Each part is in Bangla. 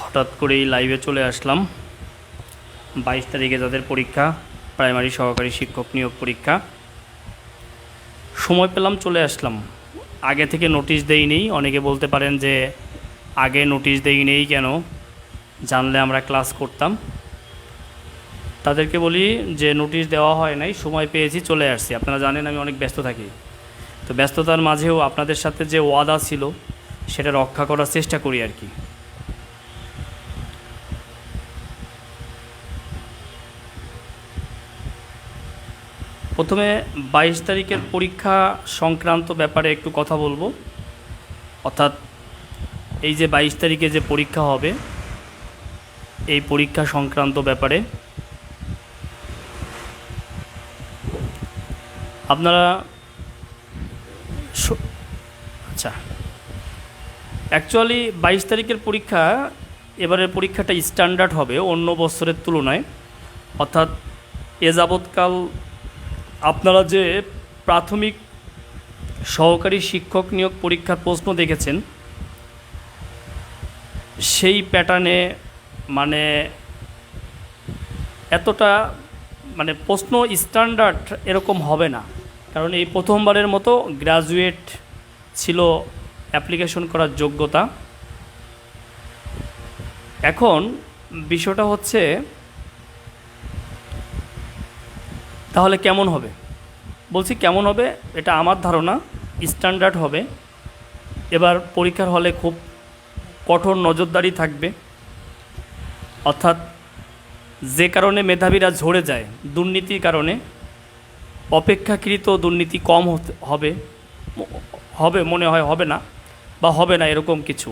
হঠাৎ করেই লাইভে চলে আসলাম। 22 তারিখে যাদের পরীক্ষা, প্রাইমারি সহকারী শিক্ষক নিয়োগ পরীক্ষা, সময় পেলাম চলে আসলাম। আগে থেকে নোটিশ দেইনি। অনেকে বলতে পারেন যে আগে নোটিশ দেইনি কেন, জানলে আমরা ক্লাস করতাম। তাদেরকে বলি যে নোটিশ দেওয়া হয় নাই, সময় পেয়েছি চলে আসছি। আপনারা জানেন আমি অনেক ব্যস্ত থাকি, তো ব্যস্ততার মাঝেও আপনাদের সাথে যে ওয়াদা ছিল সেটা রক্ষা করার চেষ্টা করি আর কি। প্রথমে 22 তারিখের পরীক্ষা সংক্রান্ত ব্যাপারে একটু কথা বলবো। অর্থাৎ এই যে 22 তারিখে যে পরীক্ষা হবে, এই পরীক্ষা সংক্রান্ত ব্যাপারে আপনারা আচ্ছা, অ্যাকচুয়ালি 22 তারিখের পরীক্ষা, এবারের পরীক্ষাটা স্ট্যান্ডার্ড হবে অন্য বছরের তুলনায়। অর্থাৎ এ যাবৎকাল আপনারা যে প্রাথমিক সহকারী শিক্ষক নিয়োগ পরীক্ষার প্রশ্ন দেখেছেন, সেই প্যাটার্নে মানে এতটা প্রশ্ন স্ট্যান্ডার্ড এরকম হবে না। কারণ এই প্রথমবারের মতো গ্র্যাজুয়েট ছিল অ্যাপ্লিকেশন করার যোগ্যতা। এখন বিষয়টা হচ্ছে তাহলে কেমন হবে, বলছি কেমন হবে, এটা আমার ধারণা স্ট্যান্ডার্ড হবে। এবার পরীক্ষার হলে খুব কঠোর নজরদারি থাকবে। অর্থাৎ যে কারণে মেধাবীরা ঝরে যায়, দুর্নীতির কারণে, অপেক্ষাকৃত দুর্নীতি কম হবে হবে মনে হয়, হবে না বা হবে না এরকম কিছু।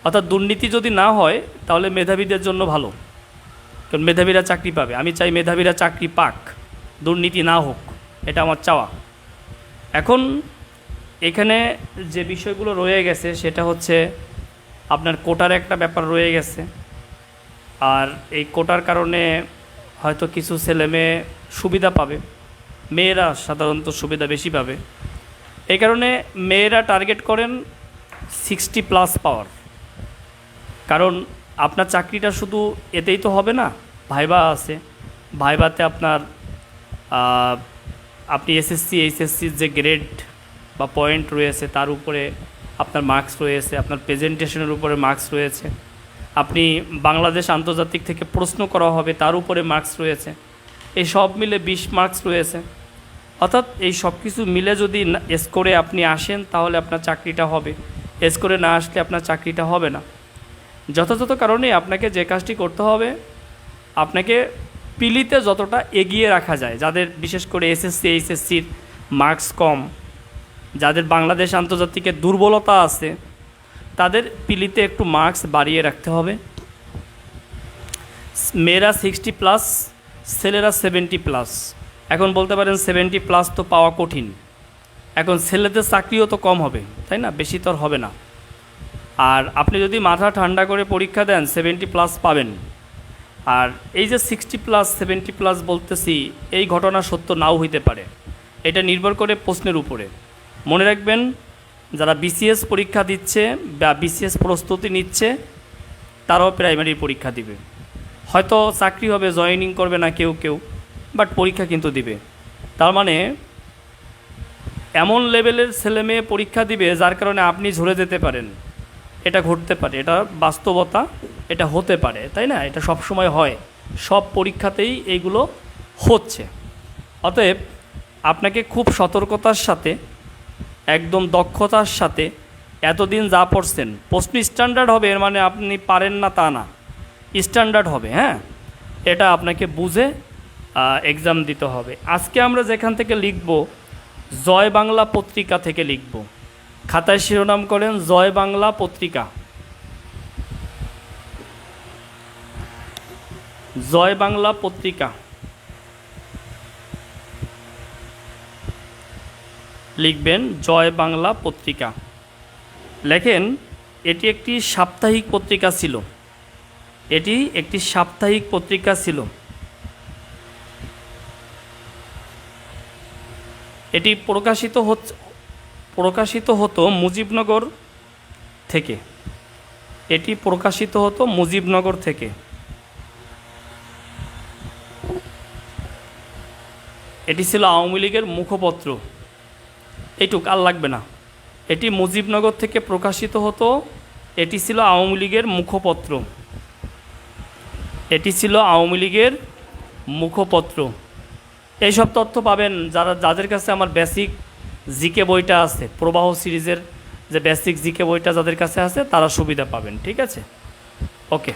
অর্থাৎ দুর্নীতি যদি না হয় তাহলে মেধাবীদের জন্য ভালো, কারণ মেধাবীরা চাকরি পাবে। আমি চাই মেধাবীরা চাকরি পাক, দুর্নীতি না হোক, এটা আমার চাওয়া। এখন এখানে যে বিষয়গুলো রয়ে গেছে সেটা হচ্ছে আপনার কোটার একটা ব্যাপার রয়ে গেছে। আর এই কোটার কারণে হয়তো কিছু ছেলে মেয়ে সুবিধা পাবে, মেয়েরা সাধারণত সুবিধা বেশি পাবে। এই কারণে মেয়েরা টার্গেট করেন 60+ পাওয়ার। কারণ আপনার চাকরিটা শুধু এতেই তো হবে না, ভাইবা আছে। ভাইবাতে আপনি এসএসসি এইচএসসির যে গ্রেড বা পয়েন্ট রয়েছে তার উপরে আপনার মার্কস রয়েছে, আপনার প্রেজেন্টেশনের উপরে মার্কস রয়েছে, আপনি বাংলাদেশ আন্তর্জাতিক থেকে প্রশ্ন করা হবে তার উপরে মার্কস রয়েছে। এই সব মিলে 20 মার্কস রয়েছে। অর্থাৎ এই সব কিছু মিলে যদি স্কোরে আপনি আসেন তাহলে আপনার চাকরিটা হবে, স্কোরে না আসলে আপনার চাকরিটা হবে না। যথাযথ কারণে আপনাকে যে কাজটি করতে হবে, আপনাকে পিলিতে যতটা এগিয়ে রাখা যায়, যাদের বিশেষ করে এসএসসি এইচএসসির মার্কস কম, যাদের বাংলাদেশ আন্তর্জাতিকের দুর্বলতা আছে, তাদের পিলিতে একটু মার্কস বাড়িয়ে রাখতে হবে। মেয়েরা 60+, ছেলেরা 70+। এখন বলতে পারেন 70+ তো পাওয়া কঠিন। এখন ছেলেদের চাকরিও তো কম হবে, তাই না? বেশি তো আর হবে না। আর আপনি যদি মাথা ঠান্ডা করে পরীক্ষা দেন 70+ পাবেন। আর এই যে 60+, 70+ বলতেছি, এই ঘটনা সত্য নাও হইতে পারে, এটা নির্ভর করে প্রশ্নের উপরে। মনে রাখবেন, যারা বিসিএস পরীক্ষা দিচ্ছে বা বিসিএস প্রস্তুতি নিচ্ছে তারাও প্রাইমারি পরীক্ষা দিবে। হয়তো চাকরি হবে, জয়েনিং করবে না কেউ কেউ, বাট পরীক্ষা কিন্তু দিবে। তার মানে এমন লেভেলের ছেলে মেয়ে পরীক্ষা দিবে যার কারণে আপনি ঝরে যেতে পারেন। এটা ঘটতে পারে, এটা বাস্তবতা, এটা হতে পারে, তাই না? এটা সব সময় হয়, সব পরীক্ষাতেই এইগুলো হচ্ছে। অতএব আপনাকে খুব সতর্কতার সাথে, একদম দক্ষতার সাথে এতদিন যা পড়ছেন, প্রশ্ন স্ট্যান্ডার্ড হবে এর মানে আপনি পারেন না তা না, স্ট্যান্ডার্ড হবে। হ্যাঁ, এটা আপনাকে বুঝে এক্সাম দিতে হবে। আজকে আমরা যেখান থেকে লিখব, জয় বাংলা পত্রিকা থেকে লিখব। খাতায় শিরোনাম করেন জয় বাংলা পত্রিকা। জয় বাংলা পত্রিকা লিখবেন, জয় বাংলা পত্রিকা লেখেন। এটি একটি সাপ্তাহিক পত্রিকা ছিল, এটি একটি সাপ্তাহিক পত্রিকা ছিল। এটি প্রকাশিত হতো মুজিবনগর থেকে। এটি প্রকাশিত হতো মুজিবনগর থেকে। এটি ছিল আওয়ামী লীগের মুখপত্র। এইটুক আর লাগবে না। এটি মুজিবনগর থেকে প্রকাশিত হতো, এটি ছিল আওয়ামী লীগের মুখপত্র। এটি ছিল আওয়ামী লীগের মুখপত্র। এইসব তথ্য পাবেন যাদের কাছে আমার বেসিক জিকে বইটা আছে, প্রবাহ সিরিজের যে বেসিক জিকে বইটা যাদের কাছে আছে তারা সুবিধা পাবেন। ঠিক আছে, ওকে।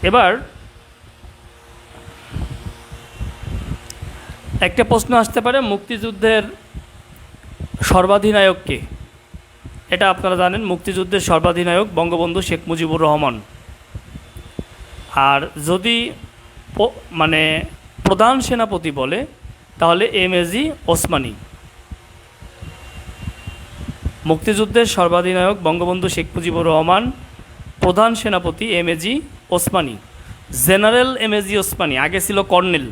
এবার একটা প্রশ্ন আসতে পারে, মুক্তিযুদ্ধের সর্বাধিনায়ক কে? এটা আপনারা জানেন, মুক্তিযুদ্ধের সর্বাধিনায়ক বঙ্গবন্ধু শেখ মুজিবুর রহমান। আর যদি মানে প্রধান সেনাপতি বলে তাহলে এমএজি ওসমানী। মুক্তিযুদ্ধের সর্বাধিনায়ক বঙ্গবন্ধু শেখ মুজিবুর রহমান, প্রধান সেনাপতি MAG Osmani, general MAG Osmani, আগে ছিল কর্নেল।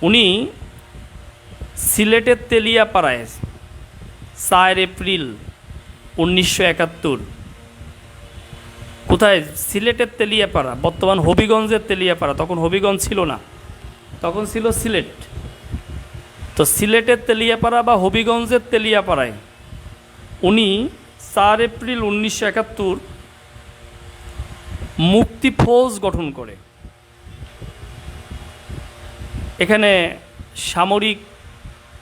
উনি সিলেটের তেলিয়াপাড়ায় 4 এপ্রিল 1971, কোথায়? সিলেটের তেলিয়াপাড়া, বর্তমান হবিগঞ্জের তেলিয়াপাড়া। তখন হবিগঞ্জ ছিল না, তখন ছিল সিলেট। তো সিলেটের তেলিয়াপাড়া বা হবিগঞ্জের তেলিয়াপাড়ায় উনি 4 এপ্রিল 1971 মুক্তি ফৌজ গঠন করে। এখানে সামরিক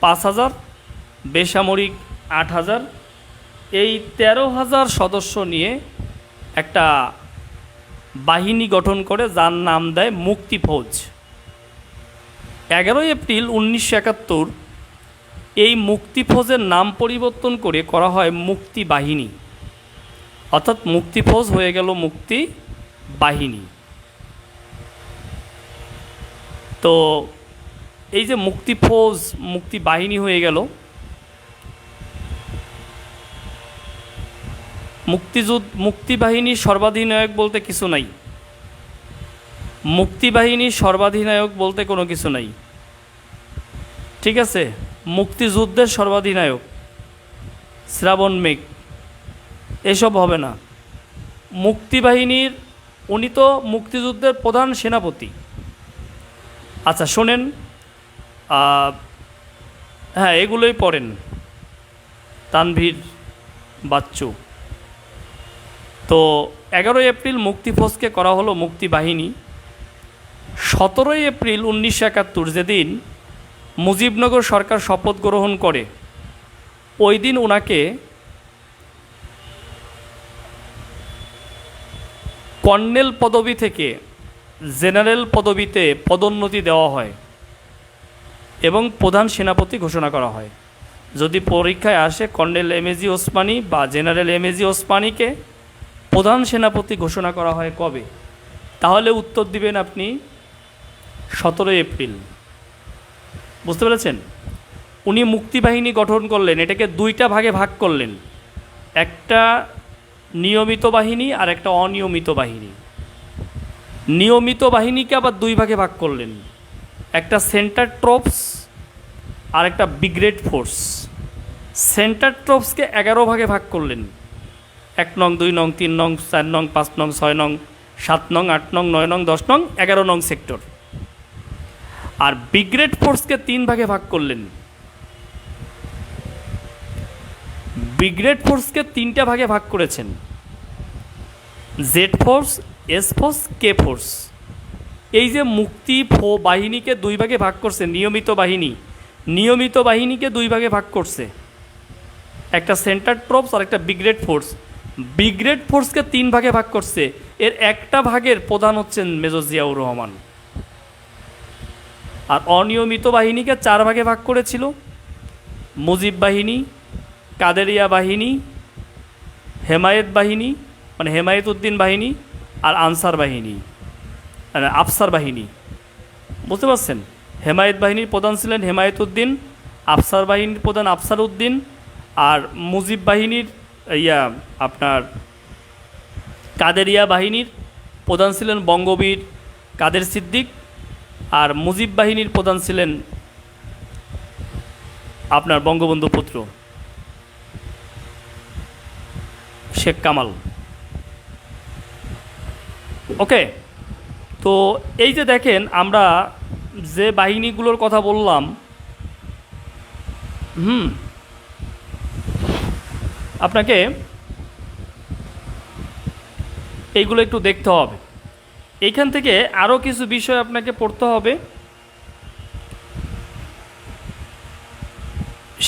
5000, বেসামরিক 8000, এই 13,000 সদস্য নিয়ে একটা বাহিনী গঠন করে, যার নাম দেয় মুক্তি ফৌজ। 11 এপ্রিল 1971 এই মুক্তি ফৌজের নাম পরিবর্তন করে করা হয় মুক্তি বাহিনী, অর্থাৎ মুক্তি ফৌজ হয়ে গেল মুক্তি বাহিনী। তো এই যে মুক্তি ফৌজ মুক্তি বাহিনী হয়ে গেল, মুক্তিবাহিনীর সর্বাধিনায়ক বলতে কিছু নাই। মুক্তিবাহিনীর সর্বাধিনায়ক বলতে কোনো কিছু নাই, ঠিক আছে? মুক্তিযুদ্ধের সর্বাধিনায়ক শ্রাবণ মেঘ, এসব হবে না। মুক্তিবাহিনীর উনি তো মুক্তিযুদ্ধের প্রধান সেনাপতি। আচ্ছা শোনেন, হ্যাঁ এগুলোই পড়েন, তানভীর বাচ্চু। তো 11 এপ্রিল মুক্তি ফৌজকে করা হলো মুক্তি বাহিনী। 17 এপ্রিল 1971 যেদিন মুজিবনগর সরকার শপথ গ্রহণ করে, ওই দিন ওনাকে কর্নেল পদবি থেকে জেনারেল পদবিতে পদোন্নতি দেওয়া হয় এবং প্রধান সেনাপতি ঘোষণা করা হয়। যদি পরীক্ষায় আসে কর্নেল এমএজি ওসমানী বা জেনারেল এমএজি ওসমানীকে প্রধান সেনাপতি ঘোষণা করা হয় কবে, তাহলে উত্তর দিবেন আপনি 17 এপ্রিল। বুঝতে পেরেছেন? উনি মুক্তিবাহিনী গঠন করলেন, এটাকে দুইটা ভাগে ভাগ করলেন, একটা নিয়মিত বাহিনী আর একটা অনিয়মিত বাহিনী। নিয়মিত বাহিনীকে আবার দুই ভাগে ভাগ করলেন, একটা সেন্টার ট্রুপস আর একটা ব্রিগেড ফোর্স। সেন্টার ট্রুপসকে 11 ভাগে ভাগ করলেন, 1 নং, 2 নং, 3 নং, 4 নং, 5 নং, 6 নং, 7 নং, 8 নং, 9 নং, 10 নং, 11 নং সেক্টর। আর ব্রিগেড ফোর্সকে 3 ভাগে ভাগ করলেন। ব্রিগেড ফোর্সকে 3টা ভাগে ভাগ করেছেন, Z force, S force, K force. এই যে মুক্তি বাহিনীকে 2 ভাগে ভাগ করছে, নিয়মিত বাহিনী, নিয়মিত বাহিনীকে 2 ভাগে ভাগ করছে, একটা সেন্টার ট্রুপস আর একটা ব্রিগেড ফোর্স। ব্রিগেড ফোর্সকে 3 ভাগে ভাগ করছে, এর একটা ভাগের প্রধান হচ্ছেন মেজর জিয়াউর রহমান। আর অনিয়মিত বাহিনীকে 4 ভাগে ভাগ করেছিল, মুজিব বাহিনী, কাদেরিয়া বাহিনী, হেমায়েত বাহিনী মানে হেমায়েত উদ্দিন বাহিনী, আর আনসার বাহিনী আফসার বাহিনী। বুঝতে পারছেন? হেমায়েত বাহিনীর প্রধান ছিলেন হেমায়েত উদ্দিন, আফসার বাহিনীর প্রধান আফসার উদ্দিন, আর মুজিব বাহিনীর আপনার কাদেরিয়া বাহিনীর প্রধান ছিলেন বঙ্গবীর কাদের সিদ্দিক, আর মুজিব বাহিনীর প্রধান ছিলেন আপনার বঙ্গবন্ধু পুত্র। শেখ কামাল। ওকে, তো এই যে দেখেন আমরা যে বাহিনীগুলোর কথা বললাম, আপনাকে এইগুলো একটু দেখতে হবে। এইখান থেকে আরও কিছু বিষয় আপনাকে পড়তে হবে।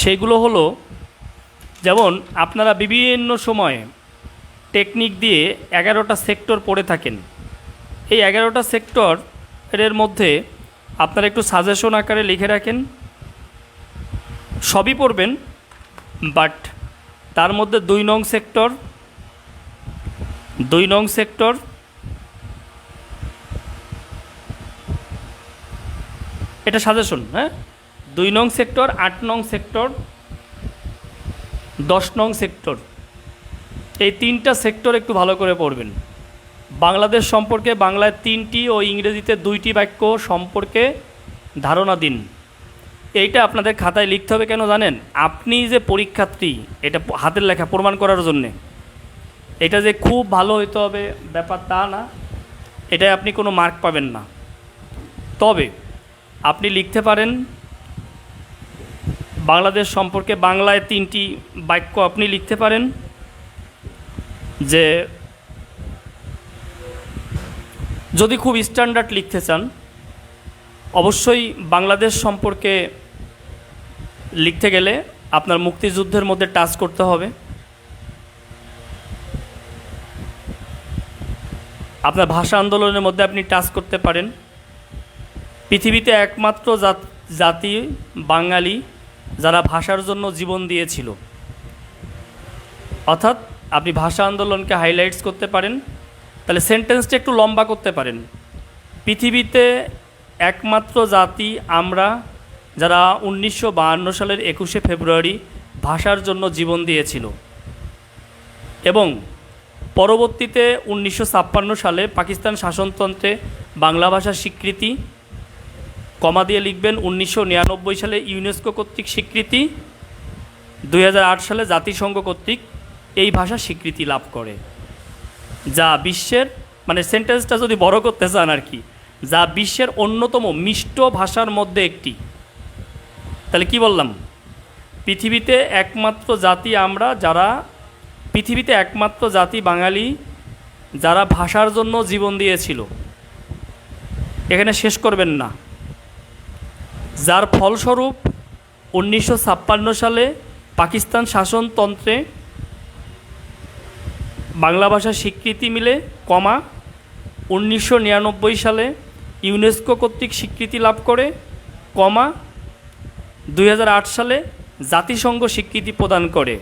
সেইগুলো হলো, যেমন আপনারা বিভিন্ন সময়ে টেকনিক দিয়ে 11টা সেক্টর পড়ে থাকেন। এই 11টা সেক্টরের মধ্যে আপনারা একটু সাজেশন আকারে লিখে রাখেন। সবই পড়বেন, বাট তার মধ্যে 2 নং সেক্টর এটা সাজেশন, হ্যাঁ। 2 নং সেক্টর, 8 নং সেক্টর, 10 নং সেক্টর, এই 3টা সেক্টর একটু ভালো করে পড়বেন। বাংলাদেশ সম্পর্কে বাংলায় 3টি ও ইংরেজিতে 2টি বাক্য সম্পর্কে ধারণা দিন। এইটা আপনাদের খাতায় লিখতে হবে। কেন জানেন? আপনি যে পরীক্ষার্থী, এটা হাতের লেখা প্রমাণ করার জন্যে। এটা যে খুব ভালো হইতে হবে ব্যাপার তা না, এটাই আপনি কোনো মার্ক পাবেন না। তবে আপনি লিখতে পারেন বাংলাদেশ সম্পর্কে বাংলায় 3টি বাক্য আপনি লিখতে পারেন, যে যদি খুব স্ট্যান্ডার্ড লিখতে চান অবশ্যই বাংলাদেশ সম্পর্কে লিখতে গেলে আপনার মুক্তিযুদ্ধের মধ্যে টাচ করতে হবে। আপনার ভাষা আন্দোলনের মধ্যে আপনি টাচ করতে পারেন। পৃথিবীতে একমাত্র জাতি বাঙালি যারা ভাষার জন্য জীবন দিয়েছিল, অর্থাৎ আপনি ভাষা আন্দোলনকে হাইলাইটস করতে পারেন। তাহলে সেন্টেন্সটা একটু লম্বা করতে পারেন। পৃথিবীতে একমাত্র জাতি আমরা যারা 1952 সালের 21শে ফেব্রুয়ারি ভাষার জন্য জীবন দিয়েছিল, এবং পরবর্তীতে 1956 সালে পাকিস্তান শাসনতন্ত্রে বাংলা ভাষার স্বীকৃতি, কমা দিয়ে লিখবেন 1999 সালে ইউনেস্কো কর্তৃক স্বীকৃতি, 2008 সালে জাতিসংঘ কর্তৃক এই ভাষা স্বীকৃতি লাভ করে, যা বিশ্বের, মানে সেন্টেন্সটা যদি বড় করতে চান আর কি, যা বিশ্বের অন্যতম মিষ্ট ভাষার মধ্যে একটি। তাহলে কি বললাম? পৃথিবীতে একমাত্র জাতি আমরা যারা, পৃথিবীতে একমাত্র জাতি বাঙালি যারা ভাষার জন্য জীবন দিয়েছিল। এখানে শেষ করবেন না। যার ফলস্বরূপ 1956 সালে পাকিস্তান শাসনতন্ত্রে বাংলা ভাষার স্বীকৃতি মিলে, কমা 1999 সালে ইউনেস্কো কর্তৃক স্বীকৃতি লাভ করে, কমা 2008 সালে জাতিসংঘ স্বীকৃতি প্রদান করে,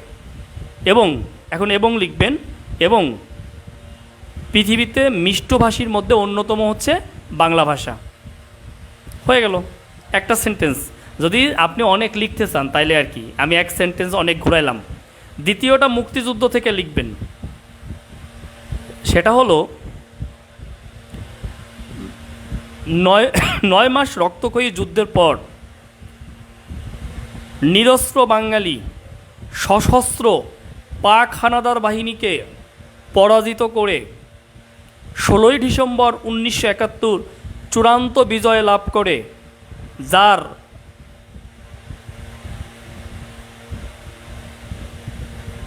এবং এখন এবং লিখবেন, এবং পৃথিবীতে মিষ্টভাষীর মধ্যে অন্যতম হচ্ছে বাংলা ভাষা। হয়ে গেল একটা সেন্টেন্স। যদি আপনি অনেক লিখতে চান তাইলে আর কি, আমি এক সেন্টেন্স অনেক ঘুরাইলাম। দ্বিতীয়টা মুক্তিযুদ্ধ থেকে লিখবেন। সেটা হলো 9 মাস রক্তক্ষয়ী যুদ্ধের পর নিরস্ত্র বাঙালি সশস্ত্র পাক হানাদার বাহিনীকে পরাজিত করে 16ই ডিসেম্বর 1971 চূড়ান্ত বিজয় লাভ করে, যার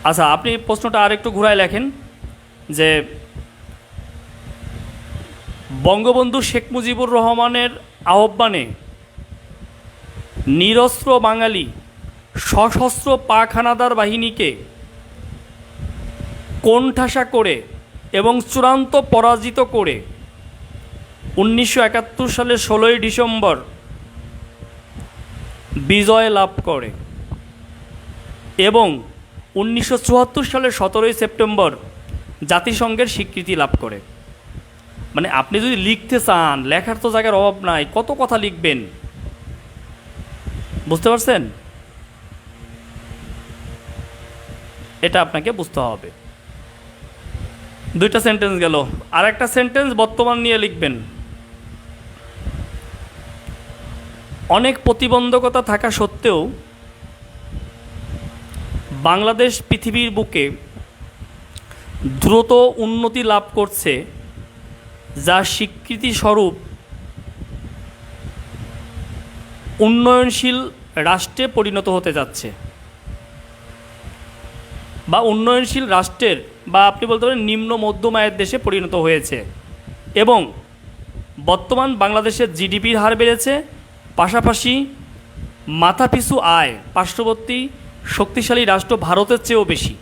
আচ্ছা আপনি প্রশ্নটা আরেকটু ঘুরায় লেখেন যে বঙ্গবন্ধু শেখ মুজিবুর রহমানের আহ্বানে নিরস্ত্র বাঙালি সশস্ত্র পাক হানাদার বাহিনীকে কোণঠাসা করে এবং চূড়ান্ত পরাজিত করে 1971 সালের 16ই ডিসেম্বর বিজয় লাভ করে, এবং 1974 সালের 17ই সেপ্টেম্বর জাতিসংঘের স্বীকৃতি লাভ করে। মানে আপনি যদি লিখতে চান, লেখার তো জায়গার অভাব নাই, কত কথা লিখবেন, বুঝতে পারছেন? এটা আপনাকে বুঝতে হবে। 2টা সেন্টেন্স গেল, আর একটা সেন্টেন্স বর্তমান নিয়ে লিখবেন। অনেক প্রতিবন্ধকতা থাকা সত্ত্বেও বাংলাদেশ পৃথিবীর বুকে দ্রুত উন্নতি লাভ করছে, যা স্বীকৃতিস্বরূপ উন্নয়নশীল রাষ্ট্রে পরিণত হতে যাচ্ছে, বা উন্নয়নশীল রাষ্ট্রের বা আপনি বলতে পারেন নিম্ন মধ্যম আয়ের দেশে পরিণত হয়েছে। এবং বর্তমান বাংলাদেশের জিডিপির হার বেড়েছে, পাশাপাশি মাথাপিছু আয় পার্শ্ববর্তী শক্তিশালী রাষ্ট্র ভারতের চেয়েও বেশি,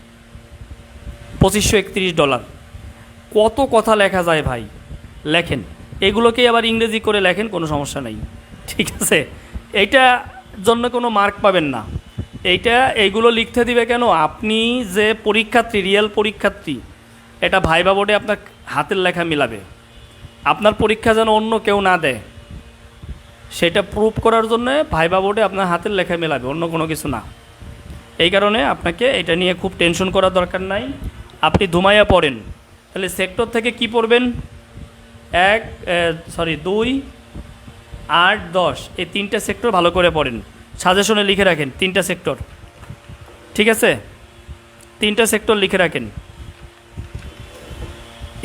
$2531। কত কথা লেখা যায় ভাই, লেখেন, এগুলোকেই আবার ইংরেজি করে লেখেন, কোনো সমস্যা নেই, ঠিক আছে। এইটা জন্য কোনো মার্ক পাবেন না, এইগুলো লিখতে দিবে কেন? আপনি যে পরীক্ষার্থী, রিয়েল পরীক্ষার্থী, এটা ভাইবা বোর্ডে আপনার হাতের লেখা মিলাবে। আপনার পরীক্ষা যেন অন্য কেউ না দেয়, সেটা প্রুভ করার জন্য ভাইবা বোর্ডে আপনার হাতের লেখা মেলাবে, অন্য কোনো কিছু না। এই কারণে আপনাকে এটা নিয়ে খুব টেনশন করার দরকার নাই। আপনি ধুমাইয়া পড়েন। তাহলে সেক্টর থেকে কি পড়বেন? 2, 8, 10 এই 3টে সেক্টর ভালো করে পড়েন। সাজেশনে লিখে রাখেন 3টা সেক্টর, ঠিক আছে? 3টা সেক্টর লিখে রাখেন।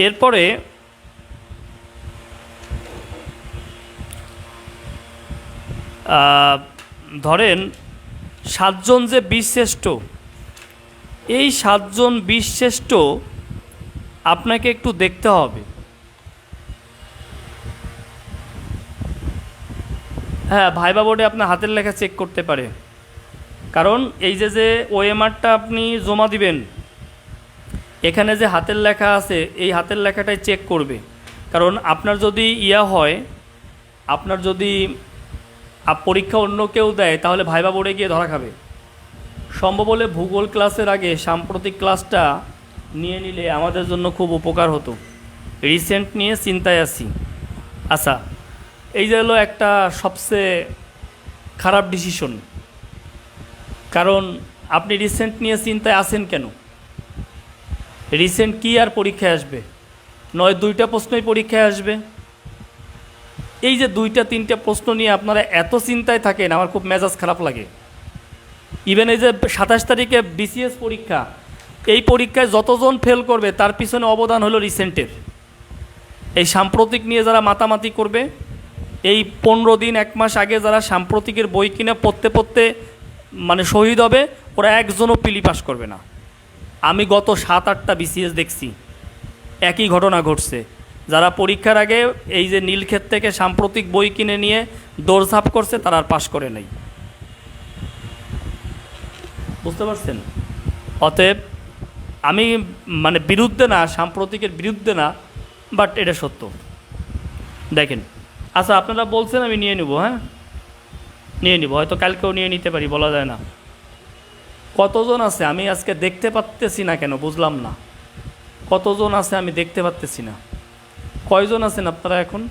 এরপরে ধরেন 7 জন যে 20 শ্রেষ্ঠ, এই 7 জন 20 শ্রেষ্ঠ আপনাকে একটু দেখতে হবে। হ্যাঁ, ভাইবা বোর্ডে আপনার হাতের লেখা চেক করতে পারে, কারণ এই যে ওএমআরটা আপনি জমা দিবেন, এখানে যে হাতের লেখা আছে এই হাতের লেখাটাই চেক করবে। কারণ আপনার যদি হয়, আপনার যদি পরীক্ষা অন্য কেউ দেয়, তাহলে ভাইবা বোর্ডে গিয়ে ধরা খাবে। সম্ভব হলে ভূগোল ক্লাসের আগে সাম্প্রতিক ক্লাসটা নিয়ে নিলে আমাদের জন্য খুব উপকার হতো। রিসেন্ট নিয়ে চিন্তায় আছি। আচ্ছা, এই যে হলো একটা সবচেয়ে খারাপ ডিসিশন, কারণ আপনি রিসেন্ট নিয়ে চিন্তায় আছেন কেন? রিসেন্ট কি আর পরীক্ষায় আসবে? নয় 2টা প্রশ্নই পরীক্ষায় আসবে। এই যে 2টা 3টা প্রশ্ন নিয়ে আপনারা এত চিন্তায় থাকেন, আমার খুব মেজাজ খারাপ লাগে। ইভেন এই যে 27 তারিখে বিসিএস পরীক্ষা, এই পরীক্ষায় যতজন ফেল করবে তার পিছনে অবদান হলো রিসেন্টের। এই সাম্প্রতিক নিয়ে যারা মাতামাতি করবে, এই 15 দিন 1 মাস আগে যারা সাম্প্রতিকের বই কিনে পড়তে মানে শহীদ হবে, ওরা একজনও পিলি পাস করবে না। আমি গত 7-8টা বিসিএস দেখছি, একই ঘটনা ঘটছে। যারা পরীক্ষার আগে এই যে নীলক্ষেত থেকে সাম্প্রতিক বই কিনে নিয়ে দৌড়ঝাঁপ করছে, তারা আর পাশ করে নাই। বুঝতে পারছেন? অতএব আমি মানে বিরুদ্ধে না, সাম্প্রতিকের বিরুদ্ধে না, বাট এটা সত্য। দেখেন, আচ্ছা আপনারা বলছেন আমি নিয়ে নেব, হ্যাঁ নিয়ে নিব, হয়তো কালকেও নিয়ে নিতে পারি, বলা যায় না। কতজন আছে আমি আজকে দেখতে পাচ্তেছি না কেন, বুঝলাম না। কতজন আছে আমি দেখতে পাচ্তেছি না। কয়জন আছেন আপনারা এখন?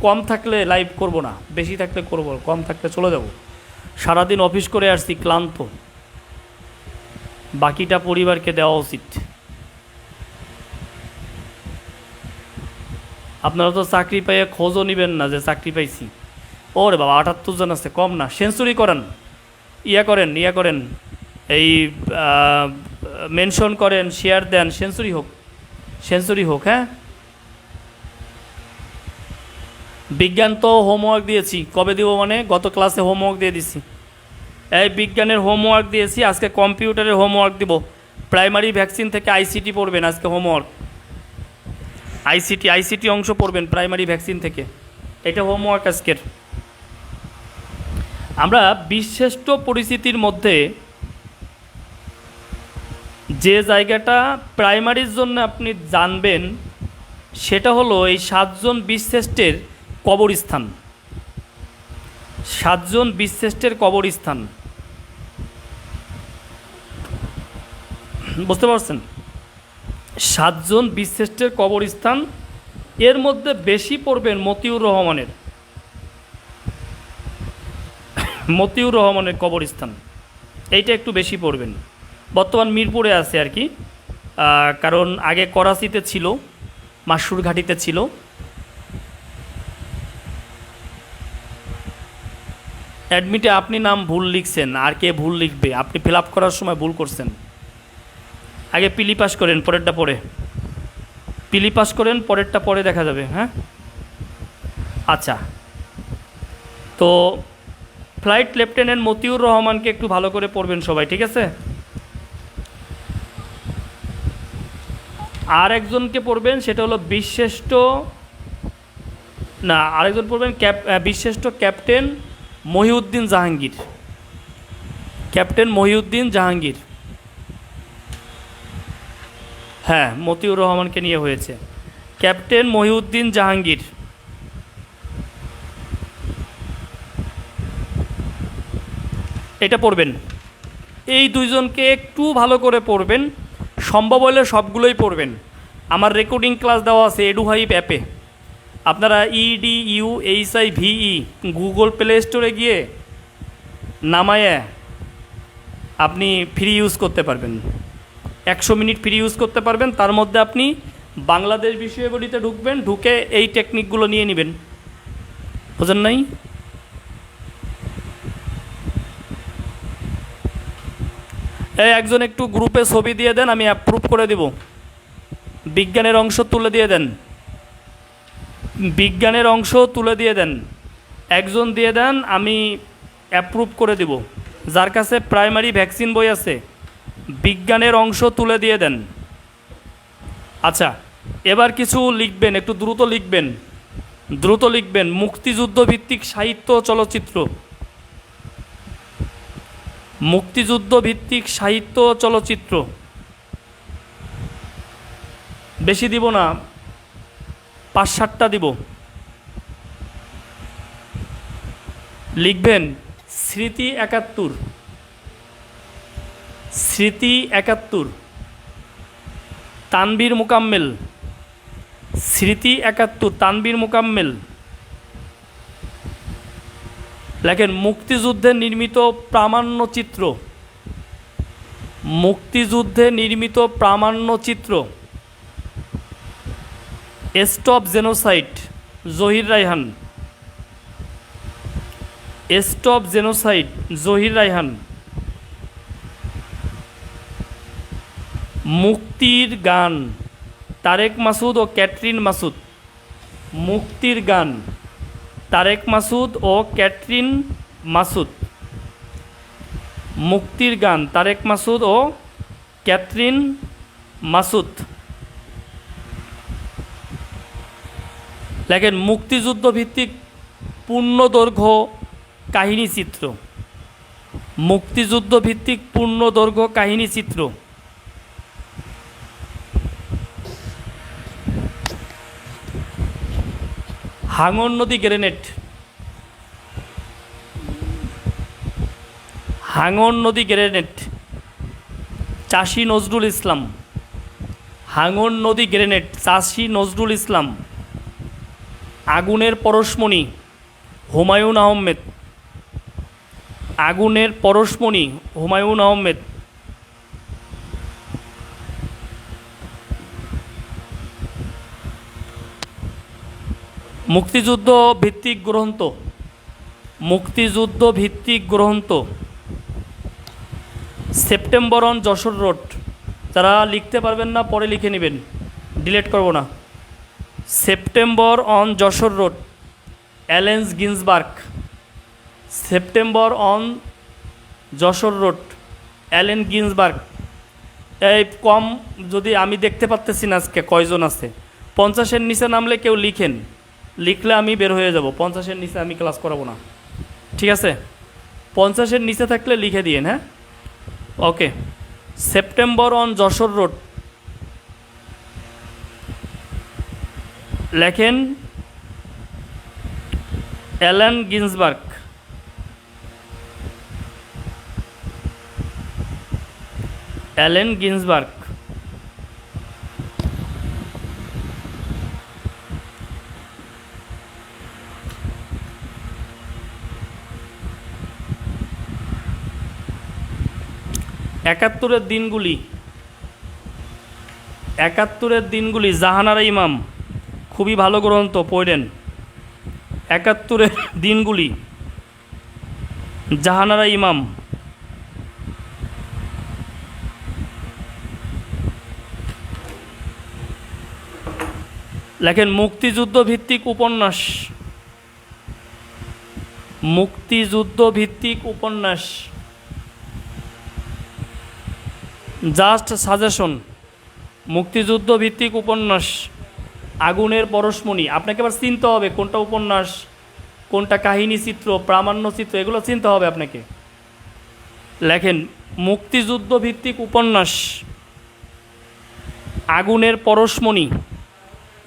কম থাকলে লাইভ করব না, বেশি থাকলে করব, কম থাকলে চলে যাব। সারাদিন অফিস করে আসছি, ক্লান্ত। বাকিটা পরিবারকে দেওয়া উচিত। আপনারা তো চাকরি পাইয়ে খোঁজও নেবেন না যে চাকরি পাইছি। ওরে বাবা, 78 জন আছে, কম না। সেঞ্চুরি করেন, ইয়া করেন, এই মেনশন করেন, শেয়ার দেন, সেঞ্চুরি হোক। হ্যাঁ, বিজ্ঞান তো হোমওয়ার্ক দিয়েছি, কবে দিব মানে গত ক্লাসে হোমওয়ার্ক দিয়ে দিছি। এই বিজ্ঞানের হোমওয়ার্ক দিয়েছি, আজকে কম্পিউটারের হোমওয়ার্ক দিব। প্রাইমারি ভ্যাকসিন থেকে আইসিটি পড়বেন আজকে হোমওয়ার্ক। আইসিটি অংশ পড়বেন প্রাইমারি ভ্যাকসিন থেকে, এটা হোমওয়ার্ক আজকের। আমরা বিশ্রেষ্ঠ পরিস্থিতির মধ্যে যে জায়গাটা প্রাইমারির জন্য আপনি জানবেন, সেটা হলো এই 7 জন বিশ্রেষ্ঠের কবরস্থান। 7 জন বিশ্রেষ্ঠের কবরস্থান, বুঝতে পারছেন? 7 জন বিশ্রেষ্ঠের কবরস্থান, এর মধ্যে বেশি পড়বেন মতিউর রহমানের কবরস্থান, এইটা একটু বেশি পড়বেন। বর্তমান মিরপুরে আছে আর কি, কারণ আগে করাচিতে ছিল, মাসুরঘাটিতে ছিল। অ্যাডমিটে আপনি নাম ভুল লিখছেন, আর কে ভুল লিখবে? আপনি ফিল আপ করার সময় ভুল করছেন। আগে পিলি পাস করেন, পরেরটা পড়ে। পিলি পাস করেন, পরেরটা পরে দেখা যাবে। হ্যাঁ, আচ্ছা। তো ফ্লাইট লেফটেন্যান্ট মতিউর রহমানকে একটু ভালো করে পড়বেন সবাই, ঠিক আছে? আর একজনকে পড়বেন, সেটা হলো বীরশ্রেষ্ঠ, না আরেকজন পড়বেন বীরশ্রেষ্ঠ ক্যাপ্টেন মহিউদ্দিন জাহাঙ্গীর। ক্যাপ্টেন মহিউদ্দিন জাহাঙ্গীর, হ্যাঁ মতিউর রহমানকে নিয়ে হয়েছে। ক্যাপ্টেন মহিউদ্দিন জাহাঙ্গীর, এটা পড়বেন। এই দুইজনকে একটু ভালো করে পড়বেন, সম্ভব হলে সবগুলোই পড়বেন। আমার রেকর্ডিং ক্লাস দেওয়া আছে এডুহাইপ অ্যাপে, আপনারা EDUHIVE গুগল প্লে স্টোরে গিয়ে নামায়ে আপনি ফ্রি ইউজ করতে পারবেন, 100 মিনিট ফ্রি ইউজ করতে পারবেন। তার মধ্যে আপনি বাংলাদেশ বিষয়াবলিতে ঢুকবেন, ঢুকে এই টেকনিকগুলো নিয়ে নেবেন। বুঝেন নাই? এই একজন একটু গ্রুপে ছবি দিয়ে দেন, আমি অ্যাপ্রুভ করে দেব। বিজ্ঞানের অংশ তুলে দিয়ে দেন, বিজ্ঞানের অংশ তুলে দিয়ে দেন, একজন দিয়ে দেন, আমি অ্যাপ্রুভ করে দেব। যার কাছে প্রাইমারি ভ্যাকসিন বই আছে বিজ্ঞানের অংশ তুলে দিয়ে দেন। আচ্ছা, এবার কিছু লিখবেন, একটু দ্রুত লিখবেন, দ্রুত লিখবেন। মুক্তিযুদ্ধ ভিত্তিক সাহিত্য চলচ্চিত্র, মুক্তিযুদ্ধ ভিত্তিক সাহিত্য চলচ্চিত্র। বেশি দিব না, 5-7টা দিব। লিখবেন স্মৃতি 71, স্মৃতি 71, তানবীর মুকাম্মেল, স্মৃতি 71 তানবীর মুকাম্মেল। লেখেন মুক্তিযুদ্ধে নির্মিত প্রামাণ্যচিত্র, মুক্তিযুদ্ধে নির্মিত প্রামাণ্যচিত্র, stop genocide Zahir Raihan, stop genocide Zahir Raihan. মুক্তির গান তারেক মাসুদ ও ক্যাটরিন মাসুদ, মুক্তির গান তারেক মাসুদ ও ক্যাটরিন মাসুদ, মুক্তির গান তারেক মাসুদ ও ক্যাটরিন মাসুদ। লেখেন মুক্তিযুদ্ধ ভিত্তিক পূর্ণদৈর্ঘ্য কাহিনী চিত্র, মুক্তিযুদ্ধ ভিত্তিক পূর্ণদৈর্ঘ্য কাহিনী চিত্র। হাঙর নদী গ্রেনেড, হাঙর নদী গ্রেনেড চাষী নজরুল ইসলাম, হাঙর নদী গ্রেনেড চাষী নজরুল ইসলাম। আগুনের পরশমণি হুমায়ুন আহমেদ, আগুনের পরশমণি হুমায়ুন আহমেদ। মুক্তিযুদ্ধ ভিত্তিক গ্রন্থ, মুক্তিযুদ্ধ ভিত্তিক গ্রন্থ সেপ্টেম্বর অন যশোর রোড। যারা লিখতে পারবেন না পরে লিখে নেবেন, ডিলিট করব না। September on Jessore Road Allen Ginsberg, September on Jessore Road Allen Ginsberg. এই কম, যদি আমি দেখতে পারতেছি না আজকে কয়জন আছে, 50-এর নিচে নামলে কেউ লিখেন, লিখলে আমি বের হয়ে যাব। 50-এর নিচে আমি ক্লাস করাবো না, ঠিক আছে? 50-এর নিচে থাকলে লিখে দিয়েন, হ্যাঁ? ওকে। সেপ্টেম্বর অন যশোর রোড লেখেন অ্যালেন গিন্সবার্গ, অ্যালেন গিন্সবার্গ। একাত্তরের দিনগুলি, একাত্তরের দিনগুলি জাহানারা ইমাম, খুবই ভালো গ্রন্থ, পড়েন। একাত্তরের দিনগুলি জাহানারা ইমাম। লেখেন মুক্তিযুদ্ধ ভিত্তিক উপন্যাস। মুক্তিযুদ্ধ ভিত্তিক উপন্যাস, জাস্ট সাজেশন। মুক্তিযুদ্ধ ভিত্তিক উপন্যাস, আগুনের পরশমণি। আপনাকে এবার চিনতে হবে কোনটা উপন্যাস, কোনটা কাহিনী চিত্র, প্রামাণ্য চিত্র, এগুলো চিনতে হবে আপনাকে। লেখেন মুক্তিযুদ্ধ ভিত্তিক উপন্যাস, আগুনের পরশমণি,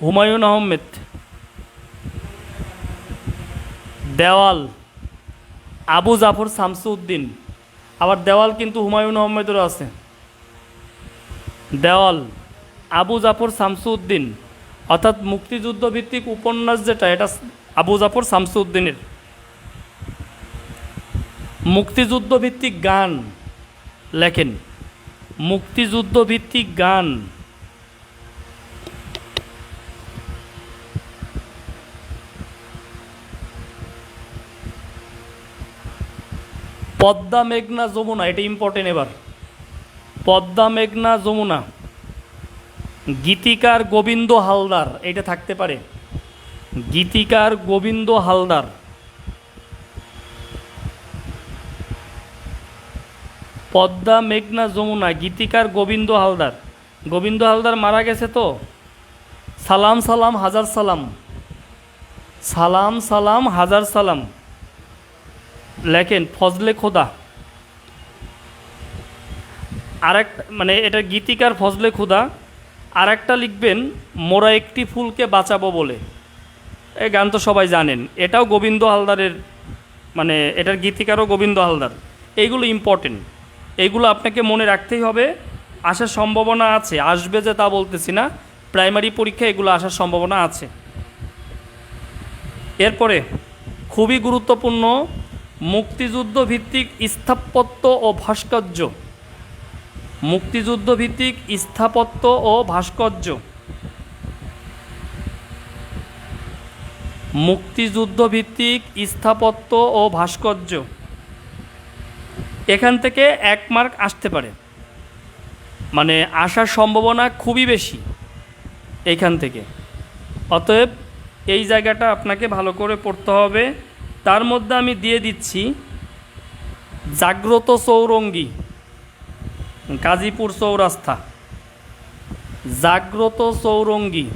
হুমায়ুন আহমেদ। দেওয়াল, আবু জাফর শামসুদ্দিন। আবার দেওয়াল কিন্তু হুমায়ুন আহমেদেরও আছে। দেওয়াল, আবু জাফর শামসুদ্দিন। অর্থাৎ মুক্তিযুদ্ধ ভিত্তিক উপন্যাস যেটা, এটা আবু জাফর শামসুদ্দিনের। মুক্তিযুদ্ধ ভিত্তিক গান, লেখেন মুক্তিযুদ্ধ ভিত্তিক গান, পদ্মা মেঘনা যমুনা। এটা ইম্পর্টেন্ট এবার। পদ্মা মেঘনা যমুনা, গীতিকার গোবিন্দ হালদার। এটা থাকতে পারে, গীতিকার গোবিন্দ হালদার। পদ্মা মেঘনা যমুনা, গীতিকার গোবিন্দ হালদার। গোবিন্দ হালদার মারা গেছে তো। সালাম সালাম হাজার সালাম, সালাম সালাম হাজার সালাম। লেখেন ফজলে খোদা। আরেকটা মানে এটা গীতিকার ফজলে খোদা। আর একটা লিখবেন মোরা একটি ফুলকে বাঁচাবো বলে। এই গান তো সবাই জানেন, এটাও গোবিন্দ হালদারের, মানে এটার গীতিকারও গোবিন্দ হালদার। এইগুলো ইম্পর্টেন্ট, এইগুলো আপনাকে মনে রাখতেই হবে। আসার সম্ভাবনা আছে, আসবে যে তা বলতেছি না, প্রাইমারি পরীক্ষায় এগুলো আসার সম্ভাবনা আছে। এরপরে খুবই গুরুত্বপূর্ণ, মুক্তিযুদ্ধ ভিত্তিক স্থাপত্য ও ভাস্কর্য। মুক্তিযুদ্ধ ভিত্তিক স্থাপত্য ও ভাস্কর্য, মুক্তিযুদ্ধ ভিত্তিক স্থাপত্য ও ভাস্কর্য। এখান থেকে 1 মার্ক আসতে পারে, মানে আসার সম্ভাবনা খুবই বেশি এইখান থেকে। অতএব এই জায়গাটা আপনাকে ভালো করে পড়তে হবে। তার মধ্যে আমি দিয়ে দিচ্ছি জাগ্রত চৌরঙ্গী, গাজীপুর চৌরাস্তা। জাগ্রত চৌরঙ্গী,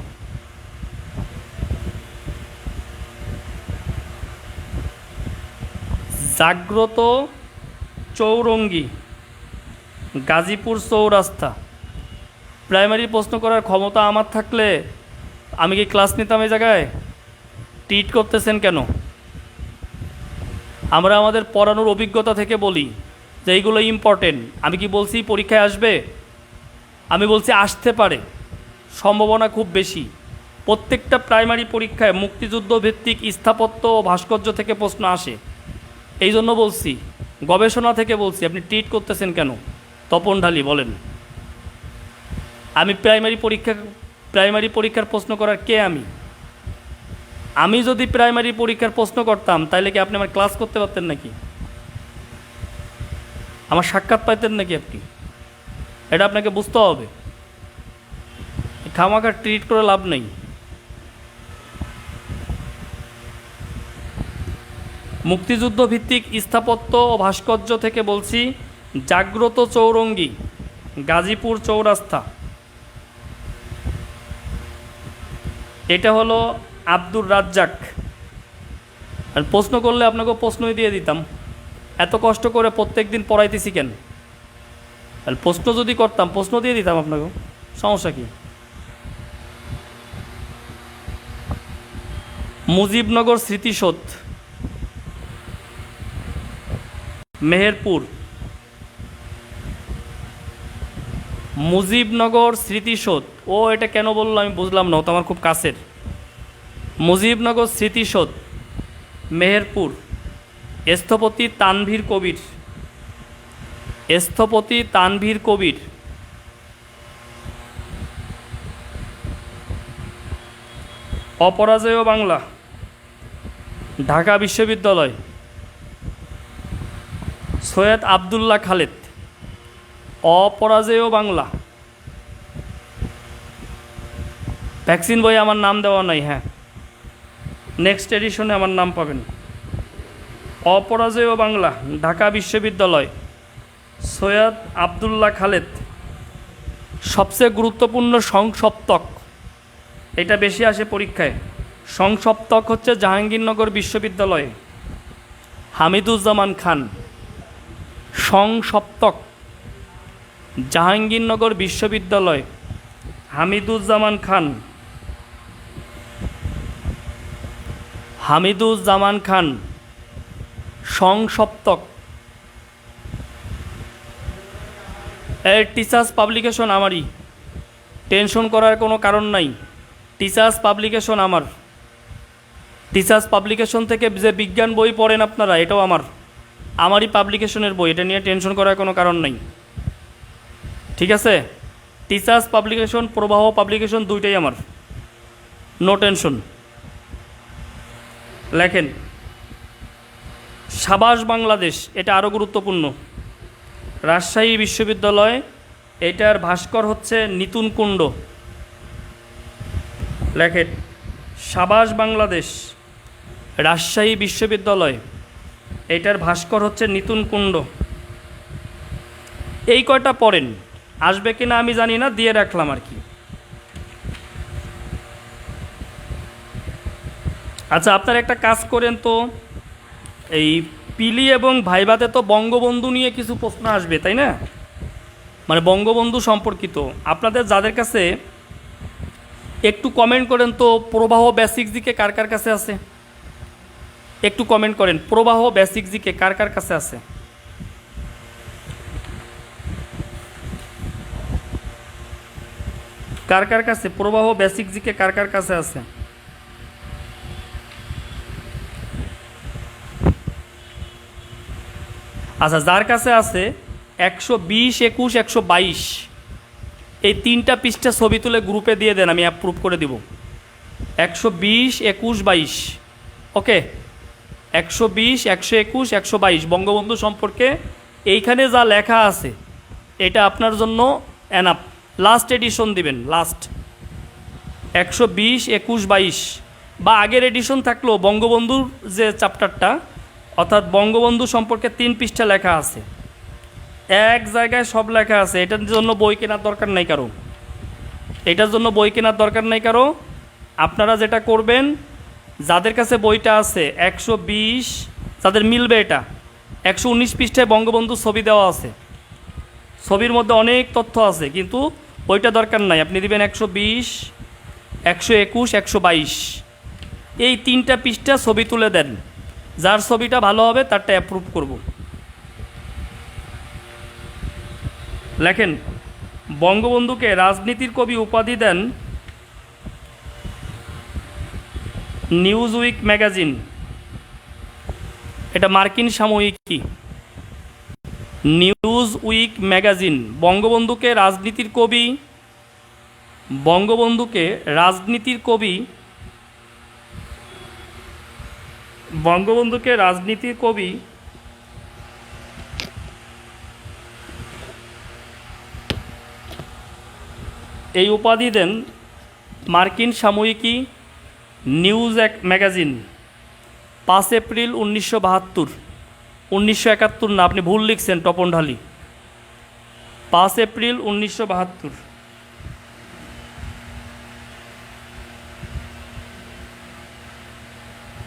জাগ্রত চৌরঙ্গী, গাজীপুর চৌরাস্তা। প্রাইমারি প্রশ্ন করার ক্ষমতা আমার থাকলে আমি কি ক্লাস নিতাম এই জায়গায়? টিট করতেছেন কেন? আমরা আমাদের পড়ানোর অভিজ্ঞতা থেকে বলি যে এইগুলো ইম্পর্টেন্ট। আমি কি বলছি পরীক্ষায় আসবে? আমি বলছি আসতে পারে, সম্ভাবনা খুব বেশি। প্রত্যেকটা প্রাইমারি পরীক্ষায় মুক্তিযুদ্ধ ভিত্তিক স্থাপত্য ও ভাস্কর্য থেকে প্রশ্ন আসে। এই জন্য বলছি, গবেষণা থেকে বলছি। আপনি ট্রিট করতেছেন কেন? তপন ঢালি বলেন, আমি প্রাইমারি পরীক্ষার প্রশ্ন করার কে? আমি যদি প্রাইমারি পরীক্ষার প্রশ্ন করতাম তাহলে কি আপনি আমার ক্লাস করতে পারতেন নাকি? আমার সাক্ষাৎ পাইতেন নাকি আপনি? এটা আপনাকে বুঝতে হবে। খামাখা ট্রিট করে লাভ নেই। মুক্তিযুদ্ধ ভিত্তিক স্থাপত্য ও ভাস্কর্য থেকে বলছি জাগ্রত চৌরঙ্গী, গাজীপুর চৌরাস্তা। এটা হলো আব্দুর রাজ্জাক। আর প্রশ্ন করলে আপনাকে প্রশ্নই দিয়ে দিতাম, এত কষ্ট করে প্রত্যেক দিন পড়াইতেছি কেন? আর প্রশ্ন যদি করতাম প্রশ্ন দিয়ে দিতাম আপনাকে, সমস্যা কি? মুজিবনগর স্মৃতিসৌধ, মেহেরপুর। মুজিবনগর স্মৃতিসৌধ, ও এটা কেন বললো আমি বুঝলাম না, ও তো আমার খুব কাছের। মুজিবনগর স্মৃতিসৌধ, মেহেরপুর। স্থপতি তানভীর কবির, স্থপতি তানভীর কবির। অপরাজেয় বাংলা, ঢাকা বিশ্ববিদ্যালয়। সৈয়দ আবদুল্লাহ খালেদ, অপরাজেয় বাংলা। ভ্যাকসিন বই আমার নাম দেওয়া নাই, হ্যাঁ, নেক্সট এডিশনে আমার নাম পাবেন। অপরাজেয় বাংলা, ঢাকা বিশ্ববিদ্যালয়, সৈয়দ আবদুল্লাহ খালেদ। সবচেয়ে গুরুত্বপূর্ণ সংসপ্তক, এটা বেশি আসে পরীক্ষায়। সংসপ্তক হচ্ছে জাহাঙ্গীরনগর বিশ্ববিদ্যালয়ে, হামিদুজ্জামান খান। সংসপ্তক জাহাঙ্গীরনগর বিশ্ববিদ্যালয়, হামিদুজ্জামান খান। হামিদুজ্জামান খান, সংসপ্তক। এর টিচার্স পাবলিকেশন আমারই, টেনশন করার কোনো কারণ নাই। টিচার্স পাবলিকেশন আমার। টিচার্স পাবলিকেশন থেকে যে বিজ্ঞান বই পড়েন আপনারা, এটাও আমারই পাবলিকেশনের বই, এটা নিয়ে টেনশন করার কোনো কারণ নাই। ঠিক আছে, টিচার্স পাবলিকেশন, প্রবাহ পাবলিকেশন দুইটাই আমার, নো টেনশন। লেখেন সাবাস বাংলাদেশ, এটা আরও গুরুত্বপূর্ণ। রাজশাহী বিশ্ববিদ্যালয়, এটার ভাস্কর হচ্ছে নিতুন কুণ্ড। লেখেন সাবাস বাংলাদেশ, রাজশাহী বিশ্ববিদ্যালয়, এটার ভাস্কর হচ্ছে নিতুন কুণ্ড। এই কয়টা পড়েন, আসবে কিনা আমি জানি না, দিয়ে রাখলাম আর কি। আচ্ছা, আপনারা একটা কাজ করেন তো, এই পিলি এবং ভাইভাতে তো বঙ্গবন্ধু নিয়ে কিছু প্রশ্ন আসবে, তাই না? মানে বঙ্গবন্ধু সম্পর্কিত। আপনাদের যাদের কাছে, একটু কমেন্ট করেন তো, প্রবাহ বেসিক জিকে কার কার কাছে আছে? একটু কমেন্ট করেন, প্রবাহ বেসিক জিকে কার কার কাছে আছে? কার কার কাছে প্রবাহ বেসিক জিকে কার কার কাছে আছে? আচ্ছা, যার কাছে আছে 120, 21, 122, এই তিনটা পৃষ্ঠা ছবি তুলে গ্রুপে দিয়ে দেন, আমি অ্যাপ্রুভ করে দিব। 120, 21, 22, ওকে। 120, 121, 122 বঙ্গবন্ধু সম্পর্কে এইখানে যা লেখা আছে, এটা আপনার জন্য এনাফ। লাস্ট এডিশন দিবেন, লাস্ট 120, 21, 22, বা আগের এডিশন থাকলেও বঙ্গবন্ধুর যে চ্যাপ্টারটা, অর্থাৎ বঙ্গবন্ধু সম্পর্কে 3 পৃষ্ঠা লেখা আছে, এক জায়গায় সব লেখা আছে। এটার জন্য বই কেনার দরকার নাই কারো, এটার জন্য বই কেনার দরকার নাই কারো। আপনারা যেটা করবেন, যাদের কাছে বইটা আছে 120, যাদের মিলবে, এটা 119 পৃষ্ঠায় বঙ্গবন্ধু ছবি দেওয়া আছে, ছবির মধ্যে অনেক তথ্য আছে, কিন্তু বইটা দরকার নাই। আপনি দিবেন 120, 121, 122, এই 3টা পৃষ্ঠা ছবি তুলে দেন। যার ছবিটা ভালো হবে তারটা অ্যাপ্রুভ করব। লেখেন বঙ্গবন্ধুকে রাজনীতির কবি উপাধি দেন নিউজ উইক ম্যাগাজিন, এটা মার্কিন সাময়িকী। নিউজ উইক ম্যাগাজিন বঙ্গবন্ধুকে রাজনীতির কবি, বঙ্গবন্ধুকে রাজনীতির কবি, বঙ্গবন্ধুকে রাজনীতির কবি এই উপাধি দেন মার্কিন সাময়িকী নিউজ ম্যাগাজিন, 5 এপ্রিল 1972। 1971 না, আপনি ভুল লিখছেন টপনঢালি, 5 এপ্রিল 1972।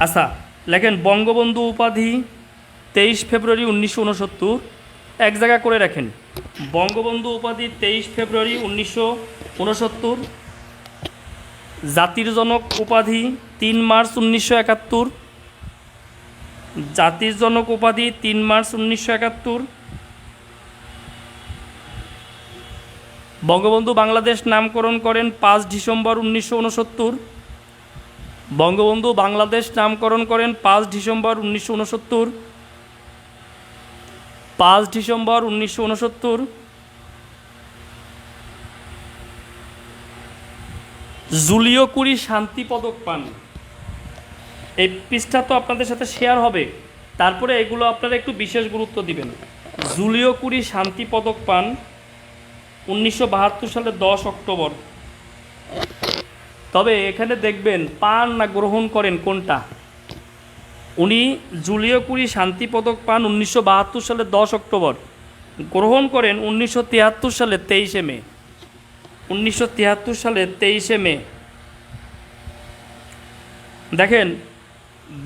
আচ্ছা, লেখেন বঙ্গবন্ধু উপাধি 23 ফেব্রুয়ারি 1969, এক জায়গা করে রাখেন। বঙ্গবন্ধু উপাধি 23 ফেব্রুয়ারি 1969। জাতির জনক উপাধি 3 মার্চ 1971। জাতির জনক উপাধি 3 মার্চ 1971। বঙ্গবন্ধু বাংলাদেশ নামকরণ করেন 5 ডিসেম্বর 1969। বঙ্গবন্ধু বাংলাদেশ নামকরণ করেন 5 ডিসেম্বর 1969। 5 ডিসেম্বর 1969। জুলিও কুরি শান্তি পদক পান। এই পৃষ্ঠা তো আপনাদের সাথে শেয়ার হবে, তারপরে এগুলো আপনারা একটু বিশেষ গুরুত্ব দিবেন। জুলিও কুরি শান্তি পদক পান 1972 সালে 10 অক্টোবর। তো তবে এখানে দেখবেন পান না গ্রহণ করেন কোনটা। উনি জুলিও কুরি শান্তি পদক পান 1972 সালে 10 অক্টোবর, গ্রহণ করেন 1973 সালে 23 মে। 1973 সালে 23 মে। দেখেন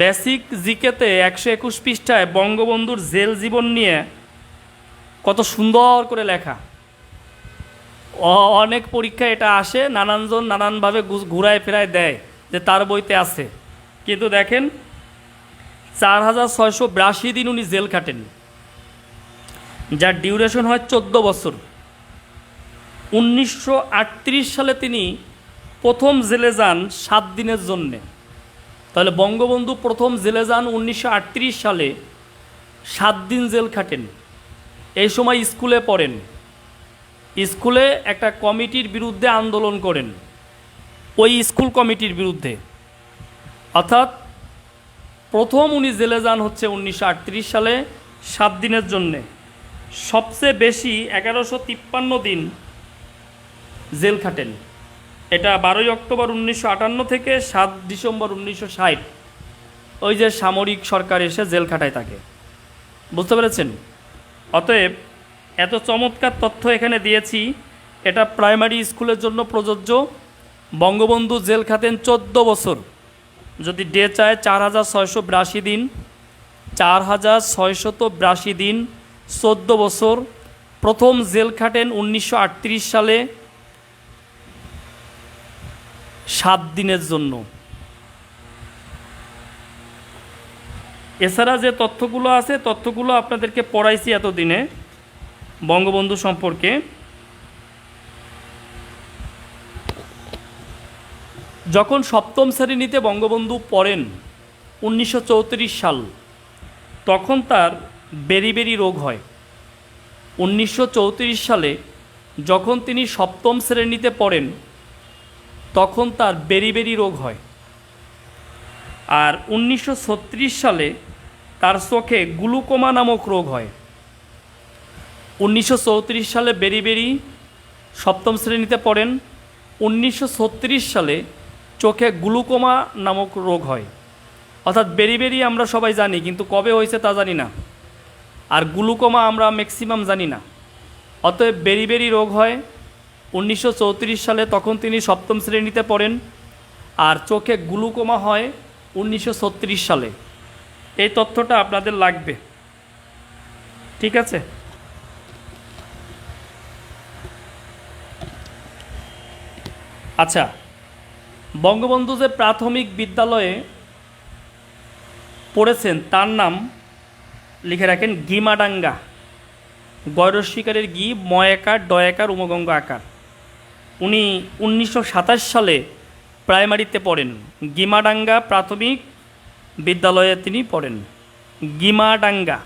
বেসিক জিকেতে 121 পৃষ্ঠায় বঙ্গবন্ধুর জেল জীবন নিয়ে কত সুন্দর করে লেখা। অনেক পরীক্ষায় এটা আসে, নানানজন নানানভাবে ঘুরায় ফেরায় দেয় যে তার বইতে আছে, কিন্তু দেখেন 4682 দিন উনি জেল খাটেন, যার ডিউরেশন হয় 14 বছর। 1938 সালে তিনি প্রথম জেলে যান 7 দিনের জন্যে। তাহলে বঙ্গবন্ধু প্রথম জেলে যান 1938 সালে, 7 দিন জেল খাটেন। এই সময় স্কুলে পড়েন, স্কুলে একটা কমিটির বিরুদ্ধে আন্দোলন করেন, ওই স্কুল কমিটির বিরুদ্ধে। অর্থাৎ প্রথম উনি জেলে যান হচ্ছে 1938 সালে 7 দিনের জন্যে। সবচেয়ে বেশি 1153 দিন জেল খাটেন। এটা 12 অক্টোবর 1958 থেকে 7 ডিসেম্বর 1960, ওই যে সামরিক সরকার এসে জেল খাটায় তাকে। বুঝতে পেরেছেন? অতএব এত চমৎকার তথ্য এখানে দিয়েছি, এটা প্রাইমারি স্কুলের জন্য প্রযোজ্য। বঙ্গবন্ধু জেল খাটেন 14 বছর, যদি ডে চায় 4682 দিন, 4682 দিন, 14 বছর। প্রথম জেল খাটেন 1938 সালে 7 দিনের জন্য। এছাড়া যে তথ্যগুলো আছে, তথ্যগুলো আপনাদেরকে পড়াইছি এতদিনে বঙ্গবন্ধু সম্পর্কে। যখন সপ্তম শ্রেণীতে বঙ্গবন্ধু পড়েন 1934 সাল, তখন তার বেরি রোগ হয়। 1934 সালে যখন তিনি সপ্তম শ্রেণীতে পড়েন, তখন তার বেরি রোগ হয়। আর 1936 সালে তার চোখে গ্লুকোমা নামক রোগ হয়। 1934 সালে বেরি সপ্তম শ্রেণীতে পড়েন, 1936 সালে চোখে গ্লুকোমা নামক রোগ হয়। অর্থাৎ বেরি আমরা সবাই জানি, কিন্তু কবে হয়েছে তা জানি না, আর গ্লুকোমা আমরা ম্যাক্সিমাম জানি না। অতএব বেরি রোগ হয় 1934 সালে, তখন তিনি সপ্তম শ্রেণীতে পড়েন। আর চোখে গ্লুকোমা হয় 1936 সালে। এই তথ্যটা আপনাদের লাগবে, ঠিক আছে? আচ্ছা, বঙ্গবন্ধু যে প্রাথমিক বিদ্যালয়ে পড়েছেন তার নাম লিখে রাখেন গিমাডাঙ্গা। গয়রস্বীকারের গি, ময়াকার, ডয়াকার, উমগঙ্গ আকার। উনি 1927 সালে প্রাইমারিতে পড়েন, গিমাডাঙ্গা প্রাথমিক বিদ্যালয়ে তিনি পড়েন। গিমাডাঙ্গা।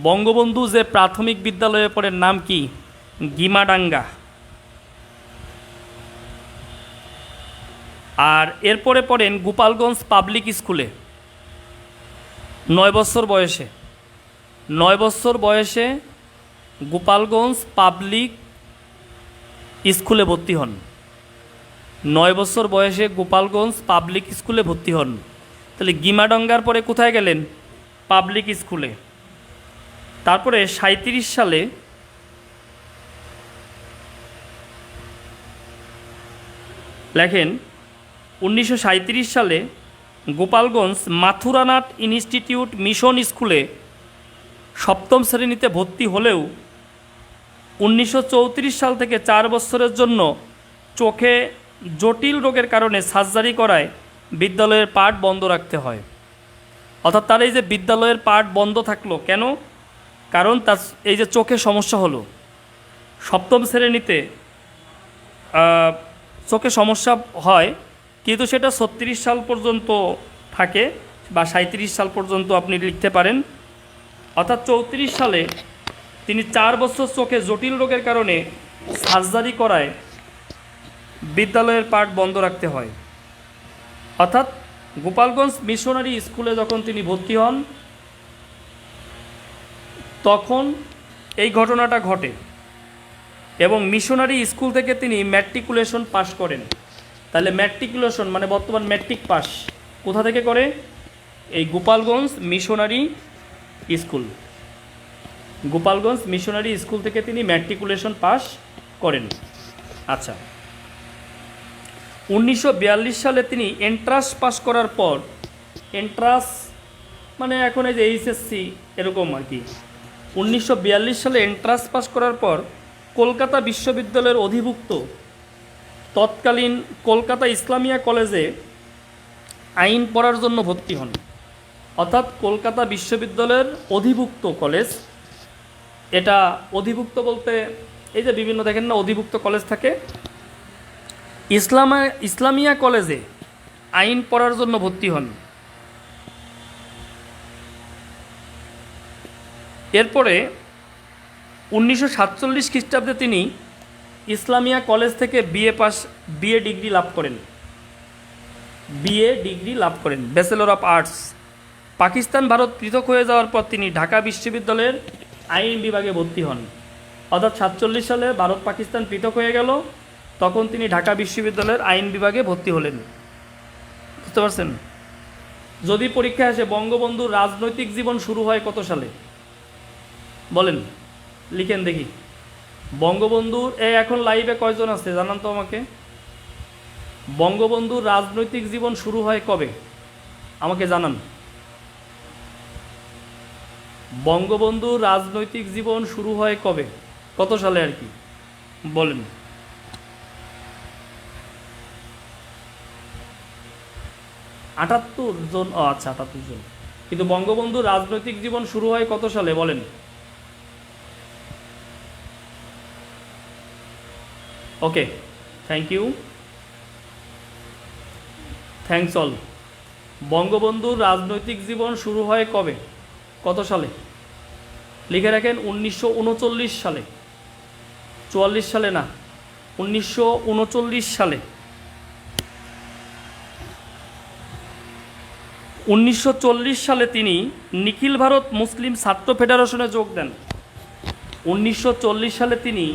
বঙ্গবন্ধু যে প্রাথমিক বিদ্যালয়ে পড়েন নাম কি? গিমাডাঙ্গা। আর এরপরে পড়েন গোপালগঞ্জ পাবলিক স্কুলে 9 বছর বয়সে। 9 বছর বয়সে গোপালগঞ্জ পাবলিক স্কুলে ভর্তি হন। 9 বছর বয়সে গোপালগঞ্জ পাবলিক স্কুলে ভর্তি হন। তাহলে গিমাডাঙ্গার পরে কোথায় গেলেন? পাবলিক স্কুলে। তারপরে 37 সালে লেখেন 1937 সালে গোপালগঞ্জ মাথুরানাথ ইনস্টিটিউট মিশন স্কুলে সপ্তম শ্রেণীতে ভর্তি হলেও 1934 সাল থেকে 4 বছরের জন্য চোখে জটিল রোগের কারণে সার্জারি করায় বিদ্যালয়ের পাঠ বন্ধ রাখতে হয়। অর্থাৎ তার এই যে বিদ্যালয়ের পাঠ বন্ধ থাকলো কেন? কারণ তার এই যে চোখে সমস্যা হলো। সপ্তম শ্রেণীতে চোখে সমস্যা হয়, কিন্তু সেটা 36 সাল পর্যন্ত থাকে, বা 37 সাল পর্যন্ত আপনি লিখতে পারেন। অর্থাৎ 34 সালে তিনি 4 বছর চোখে জটিল রোগের কারণে সার্জারি করায় বিদ্যালয়ের পাঠ বন্ধ রাখতে হয়। অর্থাৎ গোপালগঞ্জ মিশনারি স্কুলে যখন তিনি ভর্তি হন, তখন এই ঘটনাটা ঘটে এবং মিশনারি স্কুল থেকে তিনি ম্যাট্রিকুলেশন পাশ করেন। তাহলে ম্যাট্রিকুলেশন মানে বর্তমান ম্যাট্রিক পাস কোথা থেকে করে? এই Gopalganj missionary school, Gopalganj missionary school থেকে তিনি ম্যাট্রিকুলেশন পাস করেন। আচ্ছা, 1942 সালে তিনি এন্ট্রান্স পাস করার পর, এন্ট্রান্স মানে এখন এই যে এইচএসসি এরকম আর কি, 1942 সালে এন্ট্রান্স পাস করার পর কলকাতা বিশ্ববিদ্যালয়ের অধিভুক্ত তৎকালীন কলকাতা ইসলামিয়া কলেজে আইন পড়ার জন্য ভর্তি হন। অর্থাৎ কলকাতা বিশ্ববিদ্যালয়ের অধিভুক্ত কলেজ, এটা অধিভুক্ত বলতে এই যে বিভিন্ন দেখেন না অধিভুক্ত কলেজ থাকে, ইসলামিয়া কলেজে আইন পড়ার জন্য ভর্তি হন। এরপরে 1947 খ্রিস্টাব্দে তিনি ইসলামিয়া কলেজ থেকে বিএ ডিগ্রি লাভ করেন, bachelor of arts. Pakistan Bharat পৃথক হয়ে যাওয়ার পর তিনি ঢাকা বিশ্ববিদ্যালয়ের আইন বিভাগে ভর্তি হন। অর্থাৎ 47 সালে ভারত পাকিস্তান পৃথক হয়ে গেল, তখন তিনি ঢাকা বিশ্ববিদ্যালয়ের আইন বিভাগে ভর্তি হলেন। বুঝতে পারছেন? যদি পরীক্ষায় আসে বঙ্গবন্ধুর রাজনৈতিক জীবন শুরু হয় কত সালে বলেন, লিখেন দেখি। বঙ্গবন্ধুর এখন লাইভে কয়জন আছে জানান তো আমাকে। বঙ্গবন্ধুর রাজনৈতিক জীবন শুরু হয় কবে আমাকে জানান। বঙ্গবন্ধুর রাজনৈতিক জীবন শুরু হয় কবে, কত সালে আর কি বলেন। আটাত্তর জন, আচ্ছা 78 জন। কিন্তু বঙ্গবন্ধুর রাজনৈতিক জীবন শুরু হয় কত সালে বলেন। ওকে, থ্যাংক ইউ, থ্যাংকস অল। বঙ্গবন্ধুর রাজনৈতিক জীবন শুরু হয় কবে, কত সালে লিখে রাখেন। 1939 সালে, 44 সালে না, 1939 সালে। 1940 সালে তিনি নিখিল ভারত মুসলিম ছাত্র ফেডারেশনে যোগ দেন। 1940 সালে তিনি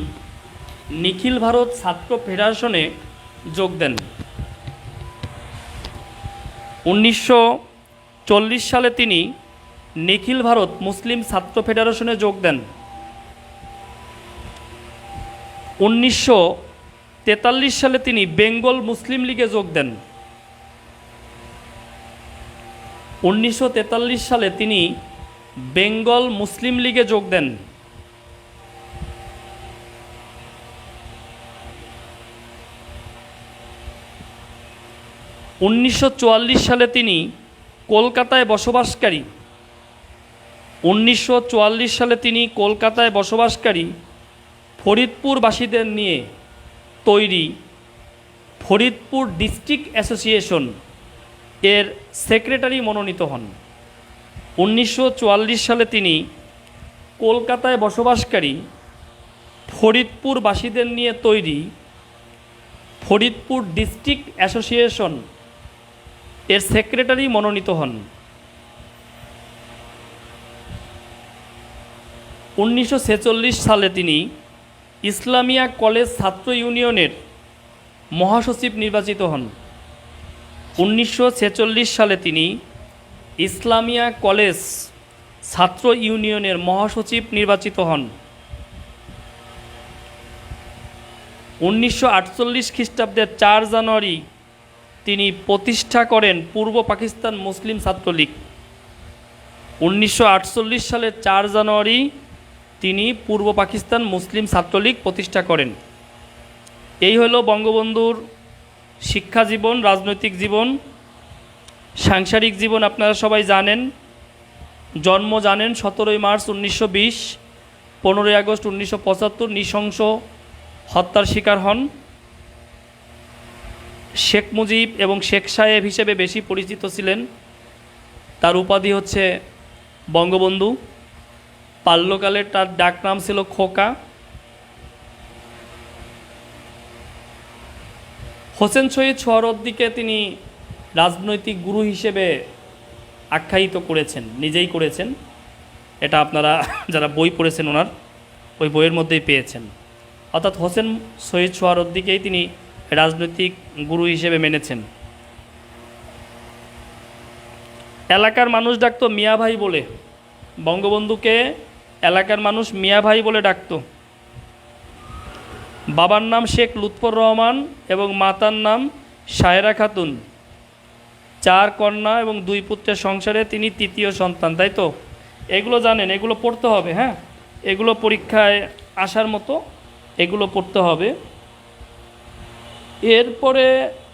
নিখিল ভারত ছাত্র ফেডারেশনে যোগ দেন। 1940 সালে তিনি নিখিল ভারত মুসলিম ছাত্র ফেডারেশনে যোগ দেন। 1943 সালে তিনি বেঙ্গল মুসলিম লীগে যোগ দেন। 1943 সালে তিনি বেঙ্গল মুসলিম লীগে যোগ দেন। 1944 সালে তিনি কলকাতায় বসবাসকারী 1944 সালে তিনি কলকাতায় বসবাসকারী ফরিদপুরবাসীদের নিয়ে তৈরি ফরিদপুর ডিস্ট্রিক্ট অ্যাসোসিয়েশন এর সেক্রেটারি মনোনীত হন। 1944 সালে তিনি কলকাতায় বসবাসকারী ফরিদপুরবাসীদের নিয়ে তৈরি ফরিদপুর ডিস্ট্রিক্ট অ্যাসোসিয়েশন এর সেক্রেটারি মনোনীত হন। 1946 সালে তিনি ইসলামিয়া কলেজ ছাত্র ইউনিয়নের মহাসচিব নির্বাচিত হন। 1946 সালে তিনি ইসলামিয়া কলেজ ছাত্র ইউনিয়নের মহাসচিব নির্বাচিত হন। 1948 খ্রিস্টাব্দের 4 জানুয়ারি তিনি প্রতিষ্ঠা করেন পূর্ব পাকিস্তান মুসলিম ছাত্রলীগ। 1948 সালের 4 জানুয়ারি তিনি পূর্ব পাকিস্তান মুসলিম ছাত্রলীগ প্রতিষ্ঠা করেন। এই হলো বঙ্গবন্ধুর শিক্ষা জীবন, রাজনৈতিক জীবন, সাংসারিক জীবন। আপনারা সবাই জানেন, জন্ম জানেন 17 মার্চ 1920, 15 আগস্ট 1975 নৃশংস হত্যার শিকার হন। শেখ মুজিব এবং শেখ সাহেব হিসেবে বেশি পরিচিত ছিলেন। তার উপাধি হচ্ছে বঙ্গবন্ধু। বাল্যকালে তার ডাকনাম ছিল খোকা। হোসেন শহীদ সোহরাওয়ার্দীকে তিনি রাজনৈতিক গুরু হিসেবে আখ্যায়িত করেছেন, নিজেই করেছেন। এটা আপনারা যারা বই পড়েছেন ওনার ওই বইয়ের মধ্যেই পেয়েছেন। অর্থাৎ হোসেন শহীদ সোহরাওয়ার্দীকেই তিনি রাজনৈতিক গুরু হিসেবে মেনেছেন। এলাকার মানুষ ডাকতো মিয়া ভাই বলে, বঙ্গবন্ধুকে এলাকার মানুষ মিয়া ভাই বলে ডাকতো। বাবার নাম শেখ লুৎফর রহমান এবং মাতার নাম সায়রা খাতুন। 4 কন্যা এবং 2 পুত্রের সংসারে তিনি তৃতীয় সন্তান, তাই তো? এগুলো জানেন, এগুলো পড়তে হবে, হ্যাঁ, এগুলো পরীক্ষায় আসার মতো, এগুলো পড়তে হবে। এরপরে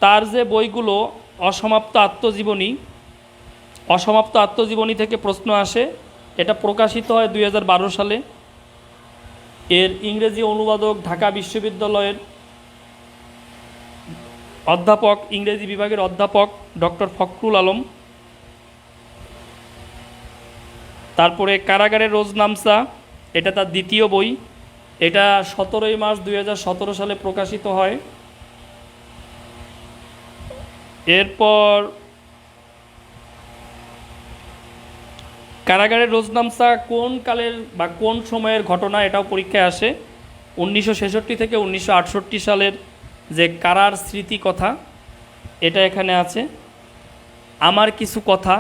তার যে বইগুলো, অসমাপ্ত আত্মজীবনী, অসমাপ্ত আত্মজীবনী থেকে প্রশ্ন আসে, এটা প্রকাশিত হয় 2012 সালে। এর ইংরেজি অনুবাদক ঢাকা বিশ্ববিদ্যালয়ের অধ্যাপক, ইংরেজি বিভাগের অধ্যাপক ডক্টর ফখরুল আলম। তারপরে কারাগারের রোজনামসা, এটা তার দ্বিতীয় বই, এটা 17 মার্চ 2017 সালে প্রকাশিত হয়। এরপর কারাগারের রোজনামসা কোন কালের বা কোন সময়ের ঘটনা, এটাও পরীক্ষায় আসে। 1966 থেকে 1968 সালের যে কারার স্মৃতি কথা, এটা এখানে আছে। আমার কিছু কথা,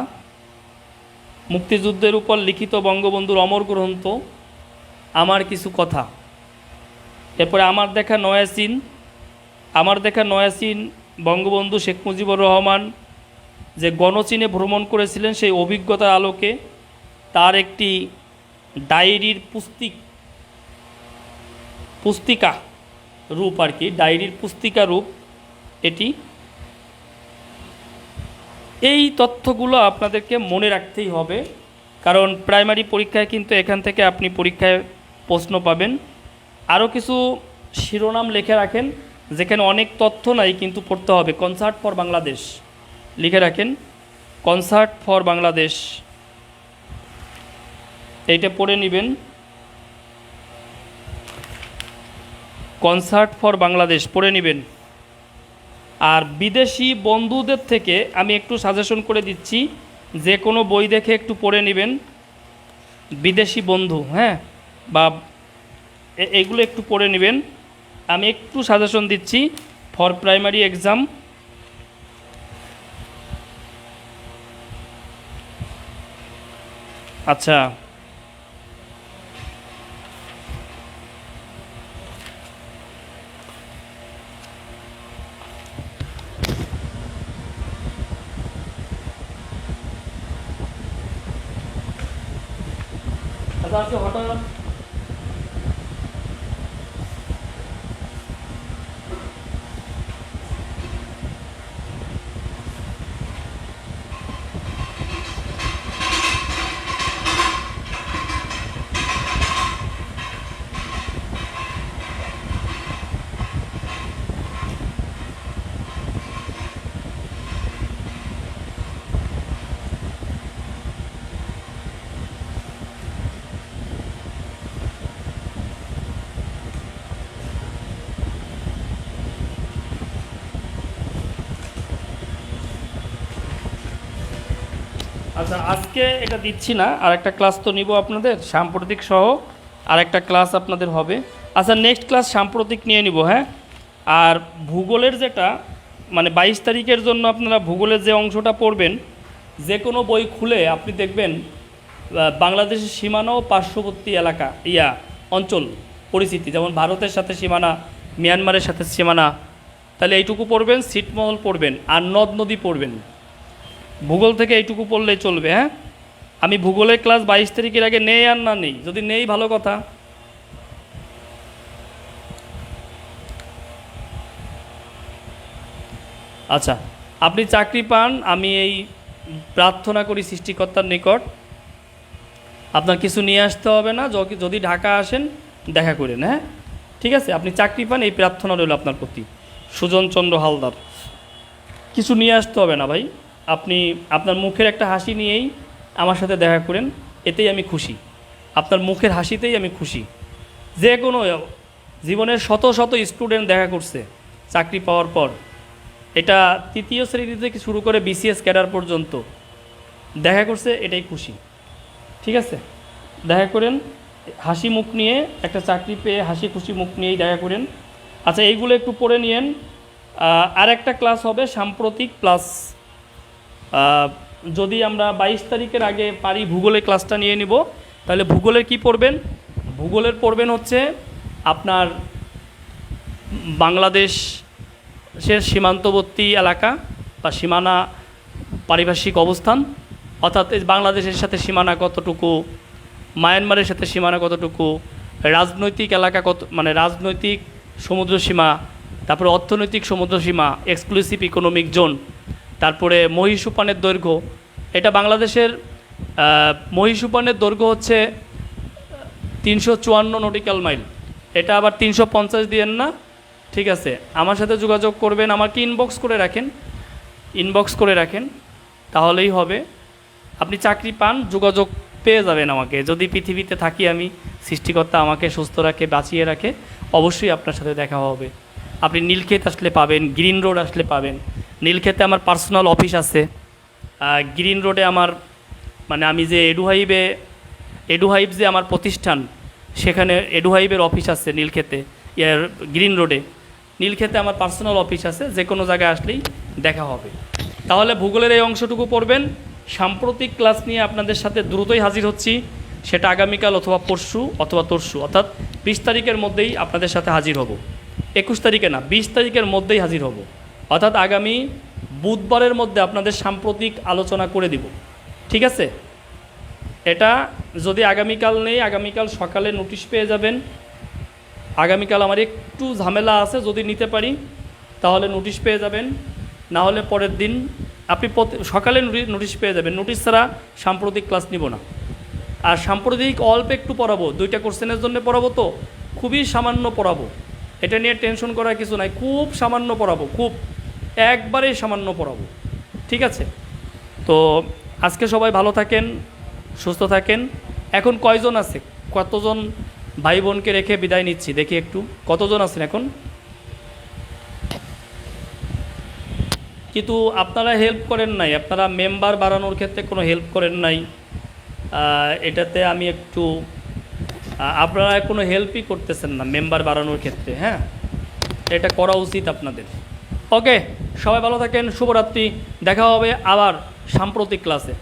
মুক্তিযুদ্ধের উপর লিখিত বঙ্গবন্ধুর অমর গ্রন্থ আমার কিছু কথা। এরপরে আমার দেখা নয়াসিন, আমার দেখা নয়াসিন বঙ্গবন্ধু শেখ মুজিবুর রহমান যে গণচীনে ভ্রমণ করেছিলেন সেই অভিজ্ঞতার আলোকে তার একটি ডায়েরির পুস্তিকা রূপ আর কি, ডায়েরির পুস্তিকা রূপ এটি। এই তথ্যগুলো আপনাদেরকে মনে রাখতেই হবে, কারণ প্রাইমারি পরীক্ষায় কিন্তু এখান থেকে আপনি পরীক্ষায় প্রশ্ন পাবেন। আরও কিছু শিরোনাম লিখে রাখেন যেখানে অনেক তথ্য নাই কিন্তু পড়তে হবে। কনসার্ট ফর বাংলাদেশ লিখে রাখেন, কনসার্ট ফর বাংলাদেশ, এইটা পড়ে নেবেন। কনসার্ট ফর বাংলাদেশ পড়ে নেবেন। আর বিদেশি বন্ধুদের থেকে আমি একটু সাজেশন করে দিচ্ছি, যে কোনো বই দেখে একটু পড়ে নেবেন। বিদেশি বন্ধু, হ্যাঁ, বা এগুলো একটু পড়ে নেবেন। আমি একটু সাজেশন দিচ্ছি ফর প্রাইমারি এক্সাম। আচ্ছা, আজকে হঠাৎ আচ্ছা, আজকে এটা দিচ্ছি না, আর একটা ক্লাস তো নিব আপনাদের সাম্প্রতিক সহ, আর একটা ক্লাস আপনাদের হবে। আচ্ছা, নেক্সট ক্লাস সাম্প্রতিক নিয়ে নিব, হ্যাঁ। আর ভূগোলের যেটা মানে 22 তারিখের জন্য আপনারা ভূগোলের যে অংশটা পড়বেন, যে কোনো বই খুলে আপনি দেখবেন বাংলাদেশের সীমানা ও পার্শ্ববর্তী এলাকা অঞ্চল পরিস্থিতি, যেমন ভারতের সাথে সীমানা, মিয়ানমারের সাথে সীমানা, তাহলে এইটুকু পড়বেন। ছিটমহল পড়বেন আর নদ নদী পড়বেন। ভূগোল থেকে এইটুকু পড়লেই চলবে, হ্যাঁ। আমি ভূগোলের ক্লাস 22 তারিখের আগে নেই আর না নেই, যদি নেই ভালো কথা। আচ্ছা, আপনি চাকরি পান, আমি এই প্রার্থনা করি সৃষ্টিকর্তার নিকট, আপনার কিছু নিয়ে আসতে হবে না। যদি ঢাকা আসেন দেখা করেন, হ্যাঁ, ঠিক আছে। আপনি চাকরি পান, এই প্রার্থনা রইল আপনার প্রতি। সুজন চন্দ্র হালদার, কিছু নিয়ে আসতে হবে না ভাই, আপনি আপনার মুখের একটা হাসি নিয়েই আমার সাথে দেখা করেন, এতেই আমি খুশি। আপনার মুখের হাসিতেই আমি খুশি। যে কোনো জীবনের শত শত স্টুডেন্ট দেখা করছে চাকরি পাওয়ার পর, এটা 3য় শ্রেণী থেকে শুরু করে BCS ক্যাডার পর্যন্ত দেখা করছে, এটাই খুশি, ঠিক আছে। দেখা করেন হাসি মুখ নিয়ে, একটা চাকরি পেয়ে হাসি খুশি মুখ নিয়েই দেখা করেন। আচ্ছা, এইগুলো একটু পড়ে নিয়েন। আর একটা ক্লাস হবে সাম্প্রতিক প্লাস, যদি আমরা 22 তারিখের আগে পারি ভূগোলের ক্লাসটা নিয়ে নিব। তাহলে ভূগোলের কি পড়বেন? ভূগোলের পড়বেন হচ্ছে আপনার বাংলাদেশের সীমান্তবর্তী এলাকা বা সীমানা পারিপার্শ্বিক অবস্থান, অর্থাৎ বাংলাদেশের সাথে সীমানা কতটুকু, মায়ানমারের সাথে সীমানা কতটুকু, রাজনৈতিক এলাকা কত, মানে রাজনৈতিক সমুদ্র সীমা, তারপরে অর্থনৈতিক সমুদ্র সীমা, এক্সক্লুসিভ ইকোনমিক জোন, তারপরে মহীসোপানের দৈর্ঘ্য। এটা বাংলাদেশের মহীসোপানের দৈর্ঘ্য হচ্ছে 354 নটিক্যাল মাইল। এটা আবার 350 দিয়েন না, ঠিক আছে? আমার সাথে যোগাযোগ করবেন, আমাকে ইনবক্স করে রাখেন, তাহলেই হবে। আপনি চাকরি পান, যোগাযোগ পেয়ে যাবেন আমাকে। যদি পৃথিবীতে থাকি আমি, সৃষ্টিকর্তা আমাকে সুস্থ রাখে, বাঁচিয়ে রাখে, অবশ্যই আপনার সাথে দেখা হবে। আপনি নীলক্ষেত আসলে পাবেন, গ্রিন রোড আসলে পাবেন। নীলক্ষেতে আমার পার্সোনাল অফিস আছে, গ্রিন রোডে আমার, মানে আমি যে এডুহাইভ যে আমার প্রতিষ্ঠান, সেখানে এডুহাইভের অফিস আছে নীলক্ষেতে, গ্রিন রোডে। নীলক্ষেতে আমার পার্সোনাল অফিস আছে, যে কোনো জায়গায় আসলেই দেখা হবে। তাহলে ভূগোলের এই অংশটুকু পড়বেন। সাম্প্রতিক ক্লাস নিয়ে আপনাদের সাথে দ্রুতই হাজির হচ্ছি, সেটা আগামীকাল অথবা পরশু অথবা তরশু, অর্থাৎ 20 তারিখের মধ্যেই আপনাদের সাথে হাজির হব। 21 তারিখে না, 20 তারিখের মধ্যেই হাজির হব, অর্থাৎ আগামী বুধবারের মধ্যে আপনাদের সাম্প্রতিক আলোচনা করে দিব, ঠিক আছে? এটা যদি আগামীকাল নেই, আগামীকাল সকালে নোটিশ পেয়ে যাবেন। আগামীকাল আমার একটু ঝামেলা আছে, যদি নিতে পারি তাহলে নোটিশ পেয়ে যাবেন, না হলে পরের দিন আপনি সকালে নোটিশ পেয়ে যাবেন। নোটিশ ছাড়া সাম্প্রতিক ক্লাস নিব না। আর সাম্প্রতিক অল্প একটু পড়াবো, 2টা কোশ্চেনের জন্য পড়াবো, তো খুবই সামান্য পড়াবো, এটা নিয়ে টেনশন করার কিছু নাই। খুব সামান্য পড়াবো, খুব একবারেই সামান্য পড়াবো, ঠিক আছে? তো আজকে সবাই ভালো থাকেন, সুস্থ থাকেন। এখন কয়জন আছে, কতজন ভাই বোনকে রেখে বিদায় নিচ্ছি দেখি একটু, কতজন আছেন এখন? কিন্তু আপনারা হেল্প করেন নাই, আপনারা মেম্বার বাড়ানোর ক্ষেত্রে কোনো হেল্প করেন নাই। এটাতে আমি একটু, আপনারা কোনো হেল্পই করতেছেন না মেম্বার বাড়ানোর ক্ষেত্রে। হ্যাঁ, এটা করা উচিত আপনাদের। ওকে, সবাই ভালো থাকেন, শুভরাত্রি, দেখা হবে আবার সাম্প্রতিক ক্লাসে।